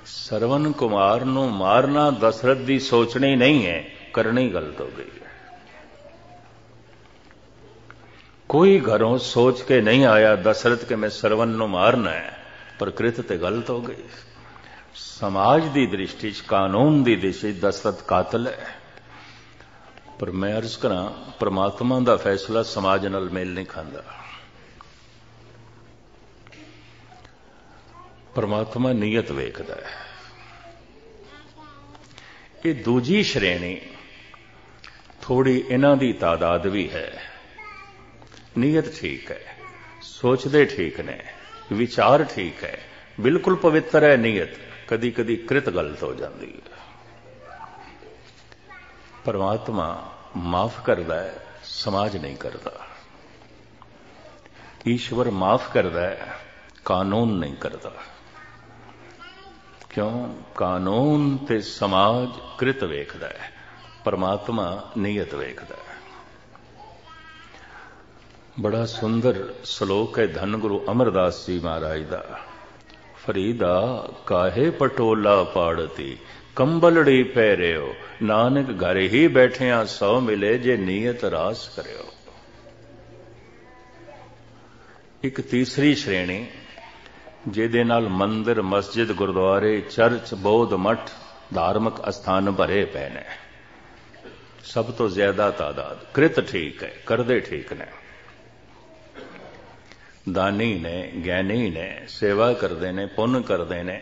सरवन कुमार नूं मारना दशरथ दी सोचनी नहीं है, करनी गलत हो गई है। कोई घरों सोच के नहीं आया दशरथ के मैं सरवन नूं मारना है, पर कृत ते गलत हो गई। समाज दी दृष्टि च, कानून दी दृष्टि दशरथ कातल है। पर मैं अर्ज करा, परमात्मा का फैसला समाज नाल मेल नहीं खांदा। परमात्मा नीयत वेखदा है। ये दूजी श्रेणी थोड़ी इन्हां दी तादाद भी है। नीयत ठीक है, सोचते ठीक ने, विचार ठीक है, बिल्कुल पवित्र है नीयत, कदी कदी कृत गलत हो जाती है। परमात्मा माफ करता है, समाज नहीं करता। ईश्वर माफ करता है, कानून नहीं करता। क्यों? कानून ते समाज कृत वेखदा है, परमात्मा नीयत वेखदा है। बड़ा सुंदर श्लोक है धन गुरु अमरदास जी महाराज दा। फरीदा काहे पटोला पाड़ती, कंबलड़ी पैरियो, नानक घर ही बैठिया सौ मिले, जे नीयत रास करियो। एक तीसरी श्रेणी जिहदे नाल मंदिर, मस्जिद, गुरुद्वारे, चर्च, बौद्ध मठ, धार्मिक स्थान भरे पे ने। सब तो ज्यादा तादाद कृत ठीक है, करदे ठीक ने, दानी ने, ज्ञानी ने, सेवा करते ने, पुण्य करते ने,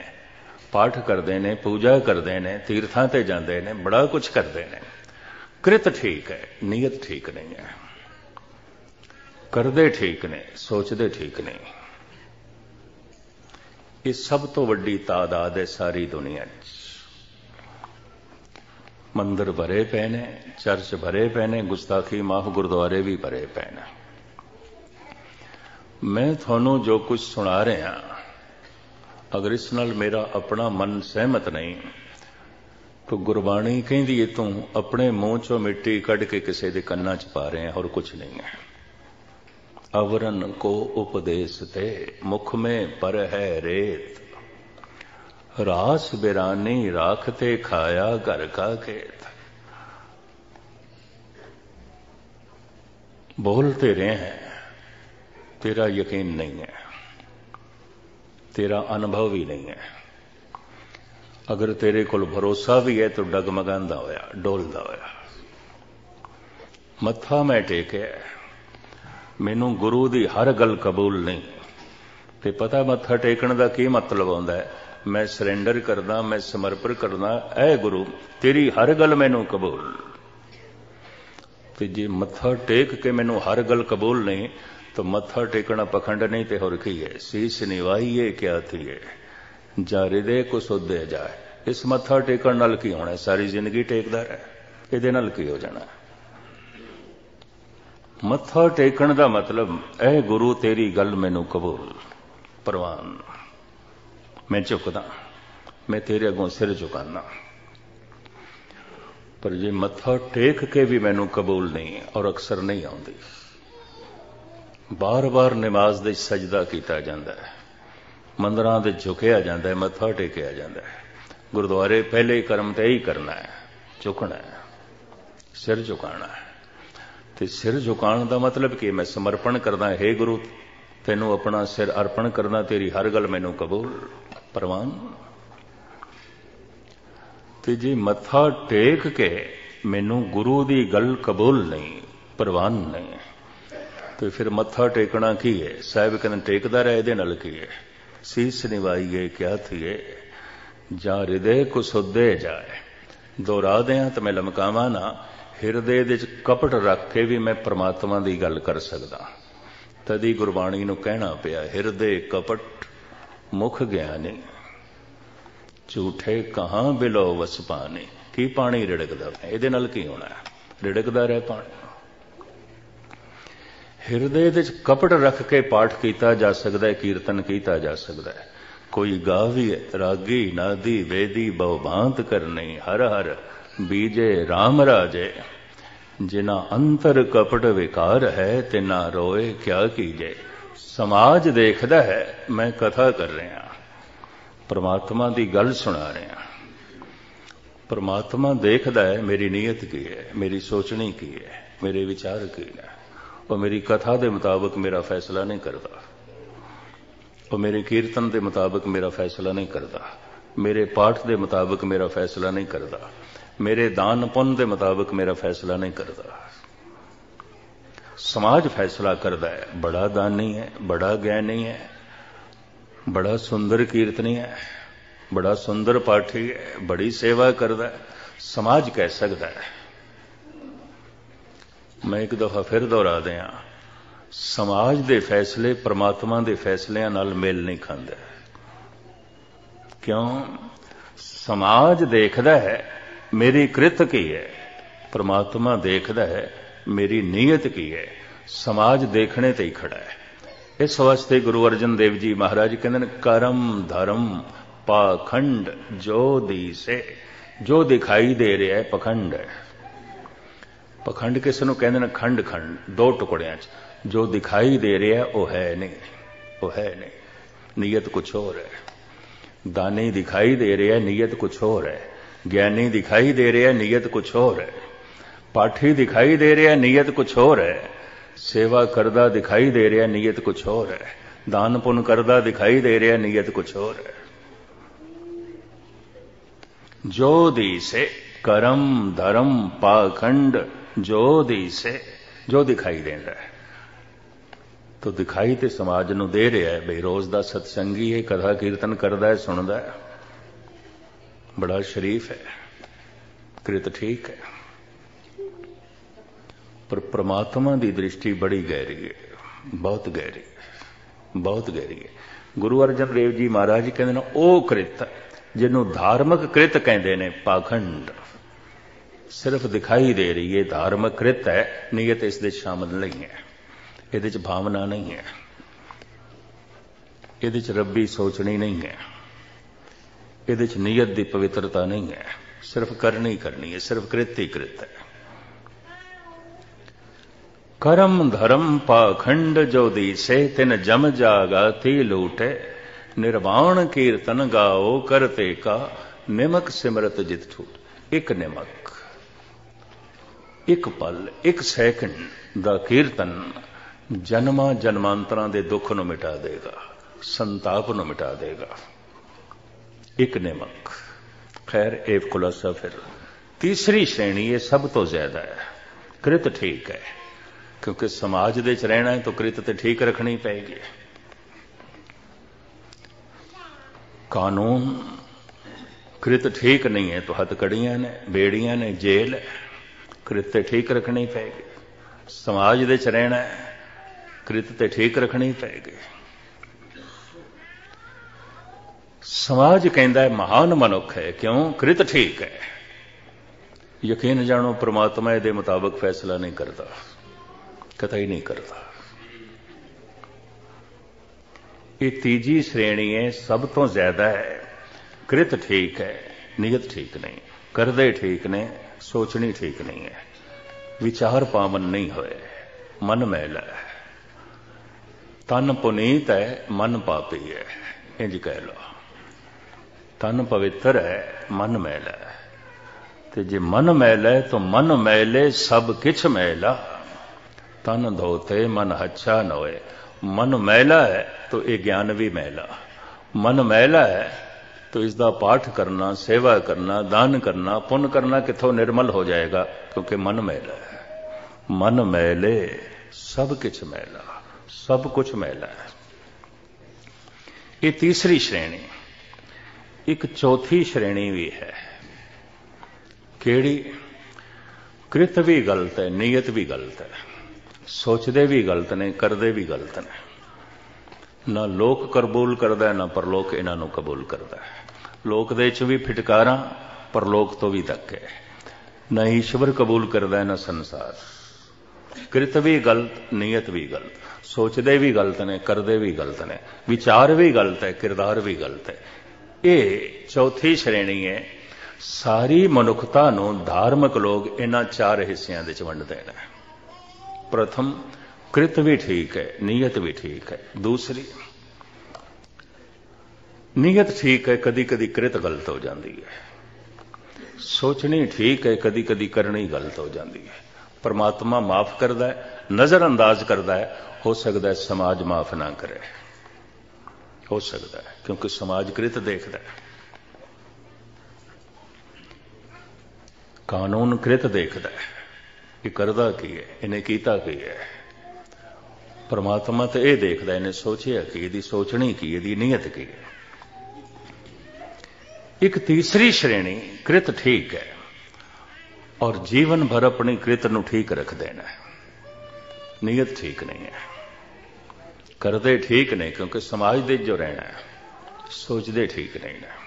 पाठ करते ने, पूजा करते ने, तीर्थां ते जाते ने, बड़ा कुछ करते ने। कृत ठीक है, नीयत ठीक नहीं है। करदे ठीक ने, सोचते ठीक नहीं। ये सब तो वड्डी तादाद है सारी दुनिया च। मंदिर भरे पे ने, चर्च भरे पे ने, गुस्ताखी माफ गुरुद्वारे भी भरे पे ने। मैं थानू जो कुछ सुना रहा, अगर इस नाल मेरा अपना मन सहमत नहीं तो गुरबाणी कहती है तू अपने मुंह चो मिट्टी कढ़ के किसी के कन्ना च पा रहे हैं, और कुछ नहीं है। अवरन को उपदेश ते मुख में पर है रेत, रास बिरानी राखते खाया घर का खेत। बोलते रहे हैं, तेरा यकीन नहीं है, तेरा अनुभव भी नहीं है। अगर तेरे को भरोसा भी है तो डगमगांदा होया, डोलदा होया। मत्था मैं टेके, मैनू गुरु दी हर गल कबूल नहीं। ते पता मत्था टेकण दा की मतलब होंदा है? मैं सरेंडर करदा, मैं समर्पण करदा, ऐ गुरु तेरी हर गल मैनू कबूल। ते जे मत्था टेक के मैनू हर गल कबूल नहीं तो मत्था टेकना पखंड नहीं ते होर की है। शीश निवाइए क्या थी है, जा हृदय को सुधे जाए। इस मत्था टेकन नाल की होना? सारी जिंदगी टेकदा रहे, इहदे नाल की हो जाना? मत्था टेकन दा मतलब ऐ गुरु तेरी गल मैनू कबूल, प्रवान, मैं झुकदा, मैं तेरे अगों सिर झुकाना। पर जे मत्था टेक के भी मैनू कबूल नहीं और अक्सर नहीं आउंदी, बार बार नमाज दे सजदा किया जाता है, मंदिरां दे झुकिया जाता है, मत्था टेकिया जाता है। गुरुद्वारे पहले कर्म तो यही करना है, झुकना है, सिर झुकाना है। तो सिर झुकाने का मतलब कि मैं समर्पण करना, हे गुरु तेनू अपना सिर अर्पण करना, तेरी हर गल मैनू कबूल, प्रवान। तो जी मत्था टेक के मैनू गुरु की गल कबूल नहीं, प्रवान नहीं, तो फिर मत्था टेकना की है? साहिब कहते टेकदा रहे, इहदे नाल की है? ਸੀਸ ਨਿਵਾਈਏ ਕਿਆ ਥੀਏ ਜਾਂ ਹਿਰਦੇ ਕੁਸੁੱਦੇ ਜਾਏ। ਦੁਹਰਾ ਦਿਆਂ ਤਾਂ ਮੈਂ ਲਮਕਾਵਾਂ ਨਾ, ਹਿਰਦੇ ਦੇ ਵਿੱਚ ਕਪਟ ਰੱਖ ਕੇ ਵੀ ਮੈਂ ਪ੍ਰਮਾਤਮਾ ਦੀ ਗੱਲ ਕਰ ਸਕਦਾ। ਤਦੀ ਗੁਰਬਾਣੀ ਨੂੰ ਕਹਿਣਾ ਪਿਆ, ਹਿਰਦੇ ਕਪਟ ਮੁਖ ਗਿਆਨੀ, ਝੂਠੇ ਕਹਾਂ ਬਿਲੋ ਵਸ ਪਾਣੀ। ਕੀ ਪਾਣੀ ਰਿੜਕਦਾ, ਇਹਦੇ ਨਾਲ ਕੀ ਹੋਣਾ? ਰਿੜਕਦਾ ਰਹਿ ਪਾਣੀ। ਹਿਰਦੇ ਦੇ ਵਿੱਚ ਕਪਟ ਰੱਖ ਕੇ ਪਾਠ ਕੀਤਾ ਜਾ ਸਕਦਾ ਹੈ, ਕੀਰਤਨ ਕੀਤਾ ਜਾ ਸਕਦਾ ਹੈ। ਕੋਈ ਗਾਵੀਏ ਰਾਗੀ ਨਾਦੀ ਵੇਦੀ ਬਹੁ ਭਾਂਤ ਕਰਨੀ, ਹਰ ਹਰ ਬੀਜੇ ਰਾਮ ਰਾਜੇ। ਜਿਨਾ ਅੰਤਰ ਕਪਟ ਵਿਕਾਰ ਹੈ, ਤਿਨਾ ਰੋਏ ਕਿਆ ਕੀਜੇ। ਸਮਾਜ ਦੇਖਦਾ ਹੈ ਮੈਂ ਕਥਾ ਕਰ ਰਿਹਾ, परमात्मा की गल सुना रहा। परमात्मा देखता है मेरी नीयत की है, मेरी सोचनी की है, मेरे विचार की है। और मेरी कथा के मुताबिक मेरा फैसला नहीं करता, और मेरे कीर्तन के मुताबिक मेरा फैसला नहीं करता, मेरे पाठ के मुताबिक मेरा फैसला नहीं करता, मेरे दान पुण्य के मुताबिक मेरा फैसला नहीं करता। समाज फैसला करता है। बड़ा दानी है, बड़ा ज्ञानी है, बड़ा सुंदर कीर्तनी है, बड़ा सुंदर पाठी है, बड़ी सेवा करता है, समाज कह सकता है। मैं एक दफा फिर दोहरा दिया, समाज के फैसले परमात्मा के फैसलियां नाल मेल नहीं खाते। क्यों? समाज देखता है मेरी कृत की है, परमात्मा देखता है मेरी नीयत की है। समाज देखने ते ही खड़ा है। इस वास्ते गुरु अर्जन देव जी महाराज कहते करम धर्म पाखंड जो दिसे। जो दिखाई दे रहा है पखंड है। पखंड किस नूं कहंदे ने? खंड खंड, दो टुकड़ियां च। जो दिखाई दे रहा है वो है नहीं, वो है नहीं, नीयत कुछ और है। दानी दिखाई दे रहा है, नीयत कुछ और है। ज्ञानी दिखाई दे रहा है, नीयत कुछ और है। पाठी दिखाई दे रहा है, नीयत कुछ और है। सेवा करदा दिखाई दे रहा है, नीयत कुछ और है। दान पुण्य करदा दिखाई दे रहा है, नीयत कुछ और है। जो दिसे करम धर्म पाखंड जो दिसे, जो दिखाई देता है। तो दिखाई तो समाज नूं दे रहा है बई रोज का सत्संगी है, कथा कीर्तन करता है, सुनता है, बड़ा शरीफ है, कृत ठीक है। पर परमात्मा की दृष्टि बड़ी गहरी है, बहुत गहरी है, बहुत गहरी है। गुरु अर्जन देव जी महाराज कहते हैं ओ कृत जिन्हों धार्मिक कृत कहते हैं, पाखंड सिर्फ दिखाई दे रही है, धार्मिक कृत है, नीयत इस दे शामिल नहीं है, ये भावना नहीं है, ये रब्बी सोचनी नहीं है, ये नीयत की पवित्रता नहीं है, सिर्फ करनी करनी है, सिर्फ कृत ही कृत है। करम धर्म पाखंड जो दिसे तिन जम जागाती लूटे। निर्वाण कीर्तन गाओ करते का निमक सिमरत जित ठूट। एक निमक, एक पल, एक सैकंड दा कीर्तन जन्मा जन्मांतरां दे दुख नूं मिटा देगा, संताप नूं मिटा देगा। एक निमक। खैर एक खुलासा फिर तीसरी श्रेणी ये सब तो ज्यादा है। कृत ठीक है, क्योंकि समाज दे च रहना है तो कृत ते ठीक रखनी पड़ेगी। कानून कृत ठीक नहीं है तो हथकड़ियां ने, बेड़ियां ने, जेल है, कृत ते ठीक रखनी पड़ेगी। समाज दे च रहना है, कृत ते ठीक रखनी पड़ेगी। समाज कहता है महान मनुख है, क्यों? कृत ठीक है। यकीन जानो परमात्मा दे मुताबिक फैसला नहीं करता, कतई नहीं करता। ये तीजी श्रेणी है, सब तो ज्यादा है। कृत ठीक है, नीयत ठीक नहीं, करदे ठीक ने, सोचनी ठीक नहीं है, विचार पावन नहीं होए, मन मैला है, तन पुनीत है, मन पापी है। इंज कह लो, तन पवित्र है, मन मैला है। ते जे मन मैला है तो मन मैले सब किछ मैला। तन धोते मन हच्छा नोए। मन मैला है तो ये ज्ञान भी मैला। मन मैला है तो इसका पाठ करना, सेवा करना, दान करना, पुण्य करना किथों निर्मल हो जाएगा, क्योंकि मन मैला है। मन मैले सब किछ मैला, सब कुछ मैला है। ये तीसरी श्रेणी। एक चौथी श्रेणी भी है, केड़ी? कृत भी गलत है, नीयत भी गलत है, सोचते भी गलत ने, करते भी गलत ने। ना लोक कबूल करता है, ना परलोक इन्हों कबूल करता है। लोक दे च भी फिटकारा, परलोक तो भी धक्के। न ईश्वर कबूल करता है, ना संसार। कृत भी गलत, नीयत भी गलत, सोचते भी गलत ने, करते भी गलत ने, विचार भी गलत है, किरदार भी गलत है। ये चौथी श्रेणी है। सारी मनुखता नूं धार्मिक लोग इन्हां चार हिस्सियां दे च वंडदे ने। प्रथम, कृत भी ठीक है, नीयत भी ठीक है। दूसरी, नीयत ठीक है, कदी कदी कृत गलत हो जाती है। सोचनी ठीक है, कदी कदी करनी गलत हो जाती है। परमात्मा माफ करता है, नजरअंदाज करता है। हो सकता है समाज माफ ना करे, हो सकता है, क्योंकि समाज कृत देखता है, कानून कृत देखता है। ये करदा की है, इन्हें कीता की है। परमात्मा तो यह देखता, इन्हें सोचिया कि, यदि सोचनी की, यदि नीयत की है। एक तीसरी श्रेणी, कृत ठीक है और जीवन भर अपनी कृत नूं ठीक रख देना है, नीयत ठीक नहीं है, करते ठीक नहीं, क्योंकि समाज दे जो रहना है, सोचते ठीक नहीं है।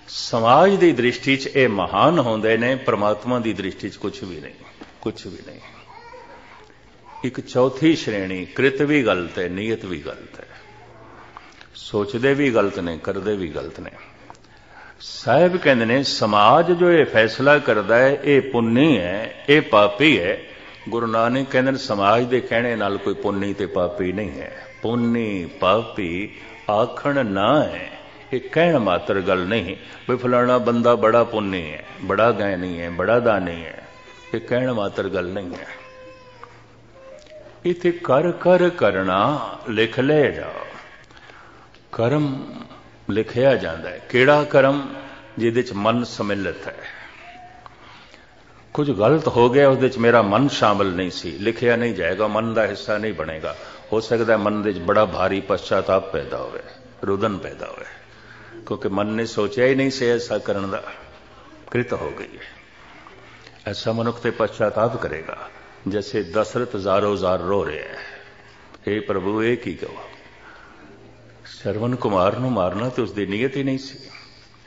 समाज की दृष्टि च ये महान होंदे ने, परमात्मा की दृष्टि च कुछ भी नहीं, कुछ भी नहीं। एक चौथी श्रेणी, कृत भी गलत है, नीयत भी गलत है, सोचते भी गलत ने, करते भी गलत ने। साहब कहते ने, समाज जो ये फैसला करता है, ये पुन्नी है, ये पापी है। गुरु नानक कहते ने, समाज के कहने नाल कोई पुन्नी ते पापी नहीं है। पुन्नी पापी आखण ना है, ये कहण मात्र गल नहीं भी फलाना बंदा बड़ा पुन्नी है, बड़ा ज्ञानी है, बड़ा दानी है। ये कहण मात्र गल नहीं है। इथे कर कर करना लिख ले जाओ। कर्म लिखिया जाता है। केड़ा कर्म? जिहदे च मन सम्मिलित है। कुछ गलत हो गया, उस मेरा मन शामिल नहीं सी, लिखिया नहीं जाएगा, मन का हिस्सा नहीं बनेगा। हो सकता है मन दे बड़ा भारी पश्चाताप पैदा होवे, रुदन पैदा होवे, क्योंकि मन ने सोचा ही नहीं से ऐसा करने का, कृत हो गई है। ऐसा मनुख ते पश्चाताप करेगा। जैसे दशरथ जारो जार रो रहे हैं, हे प्रभु ये की कहो, श्रवण कुमार नूं मारना तो उसकी नीयत ही नहीं सी,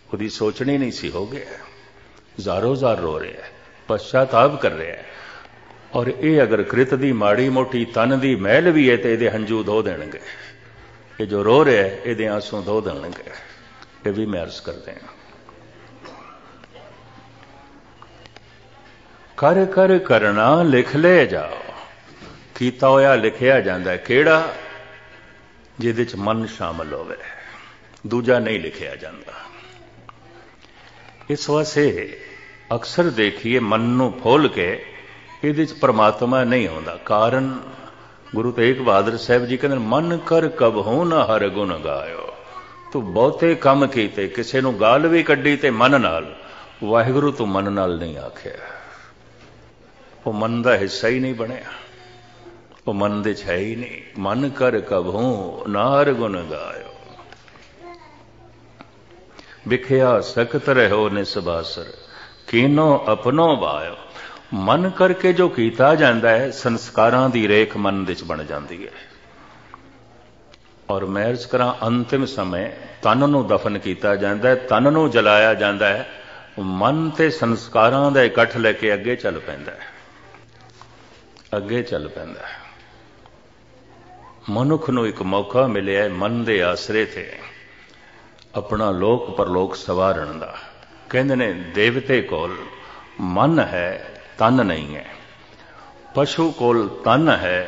उसकी सोचनी नहीं सी, हो गया। जारो जार रो रहे हैं, पश्चाताप कर रहे हैं। और ये अगर कृत दी माड़ी मोटी तन दी मैल भी है तो ये हंजू धो देंगे। ये जो रो रहे हैं ये आंसू धो देंगे। ये भी मैं अर्ज करते हैं। कर कर करना लिख ले जाओ। कीता होया लिखिया जाता है। केड़ा? जिहदे च मन शामिल होवे, दूजा नहीं लिखिया जाता। इस वास्ते अक्सर देखिए मन नूं खोल के इहदे च परमात्मा नहीं आउंदा। कारण गुरु तेग बहादुर साहब जी कहते मन कर कबहू न हर गुण गायो। तू बहुते काम कीते, किसी नूं गाल भी कड्डी ते मन नाल, वाहिगुरु तू मन नाल नहीं आखिया। वो मन का हिस्सा ही नहीं बनया, वो मन दे है ही नहीं। मन कर कबहू न हर गुण गायो, बिखिया सकत रहो निसबासर, कीनो अपनो बायो। मन करके जो कीता जाता है, संस्कारां दी रेख मन दे च बन जाती है। और मैं अर्ज करा, अंतिम समय तन नूं दफन किया जाता है, तन नूं जलाया जाता है। मन ते संस्कारां दा इकट्ठ लेके अगे चल पैंदा है, अगे चल पैंदा है। मनुख नूं एक मौका मिलिया मन दे आसरे थे अपना लोक परलोक सवारण दा। कहंदे ने देवते कोल मन है, तन नहीं है। पशु कोल तन है,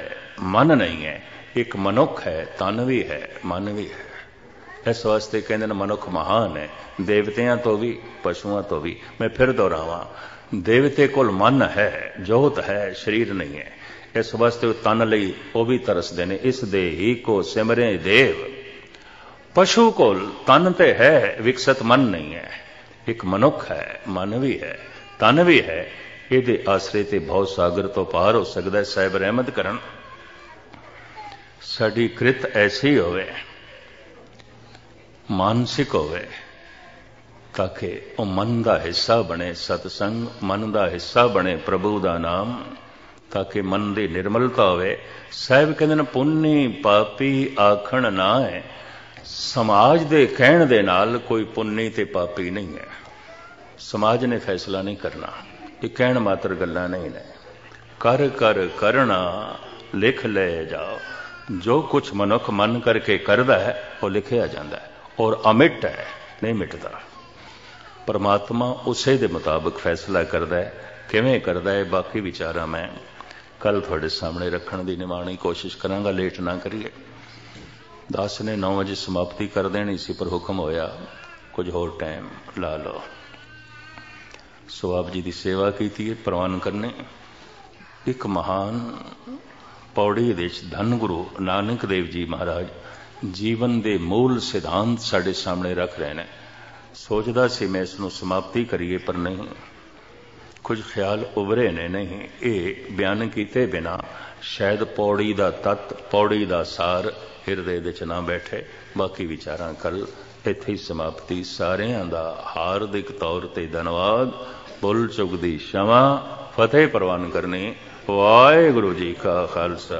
मन नहीं है। एक मनुख है, तन भी है, मन भी है। इस वास्ते कहंदे ने मनुख महान है, देवतियां तो भी, पशुओं तो भी। मैं फिर दोहरावां, देवते कोल मन है, जोत है, शरीर नहीं है। इस वास्ते तन लई वो भी तरसदे ने। इस दे ही को सिमरे देव। पशु कोल तन ते है, विकसित मन नहीं है। एक मनुख है, मन भी है, तन भी है। ये आसरे ते भव सागर तो पार हो सकता है। साहिब रहमत करन, साडी कृत ऐसी होवे मानसिक होवे ताकि वह मन का हिस्सा बने, सतसंग मन का हिस्सा बने, प्रभु का नाम, ताकि मन की निर्मलता होवे। साहब कहते हैं पुन्नी पापी आखण ना है, समाज के कहण दे नाल कोई पुन्नी ते पापी नहीं है। समाज ने फैसला नहीं करना, ये कहण मात्र गल्लां नहीं ने। कर कर करना लिख ले जाओ, जो कुछ मनुख मन करके करदा है वो लिखिया जाता है और अमिट है, नहीं मिटता। परमात्मा उसे दे मुताबिक फैसला करदा है, किवें करदा है बाकी विचारा मैं कल थोड़े सामने रखने की निमाणी कोशिश करांगा, लेट ना करिए। दास ने 9 बजे समाप्ति कर देनी सी पर हुक्म होया कुछ होर टाइम ला लो। सो आप जी की सेवा की प्रवान करने। एक महान पौड़ी दे धन गुरु नानक देव जी महाराज जीवन के मूल सिद्धांत साढ़े सामने रख रहे हैं। सोचता सी मैं इसनों समाप्ति करिए पर नहीं, कुछ ख्याल उभरे ने नहीं, ये बयान किए बिना शायद पौड़ी का तत्त, पौड़ी का सार हिरदे दे च ना बैठे। बाकी विचारा कल इत्थे ही समाप्ति। सारियां दा हार्दिक तौर ते धन्यवाद। भुल चुक दी क्षमा, फतेह प्रवान करनी। वाहिगुरू जी का खालसा।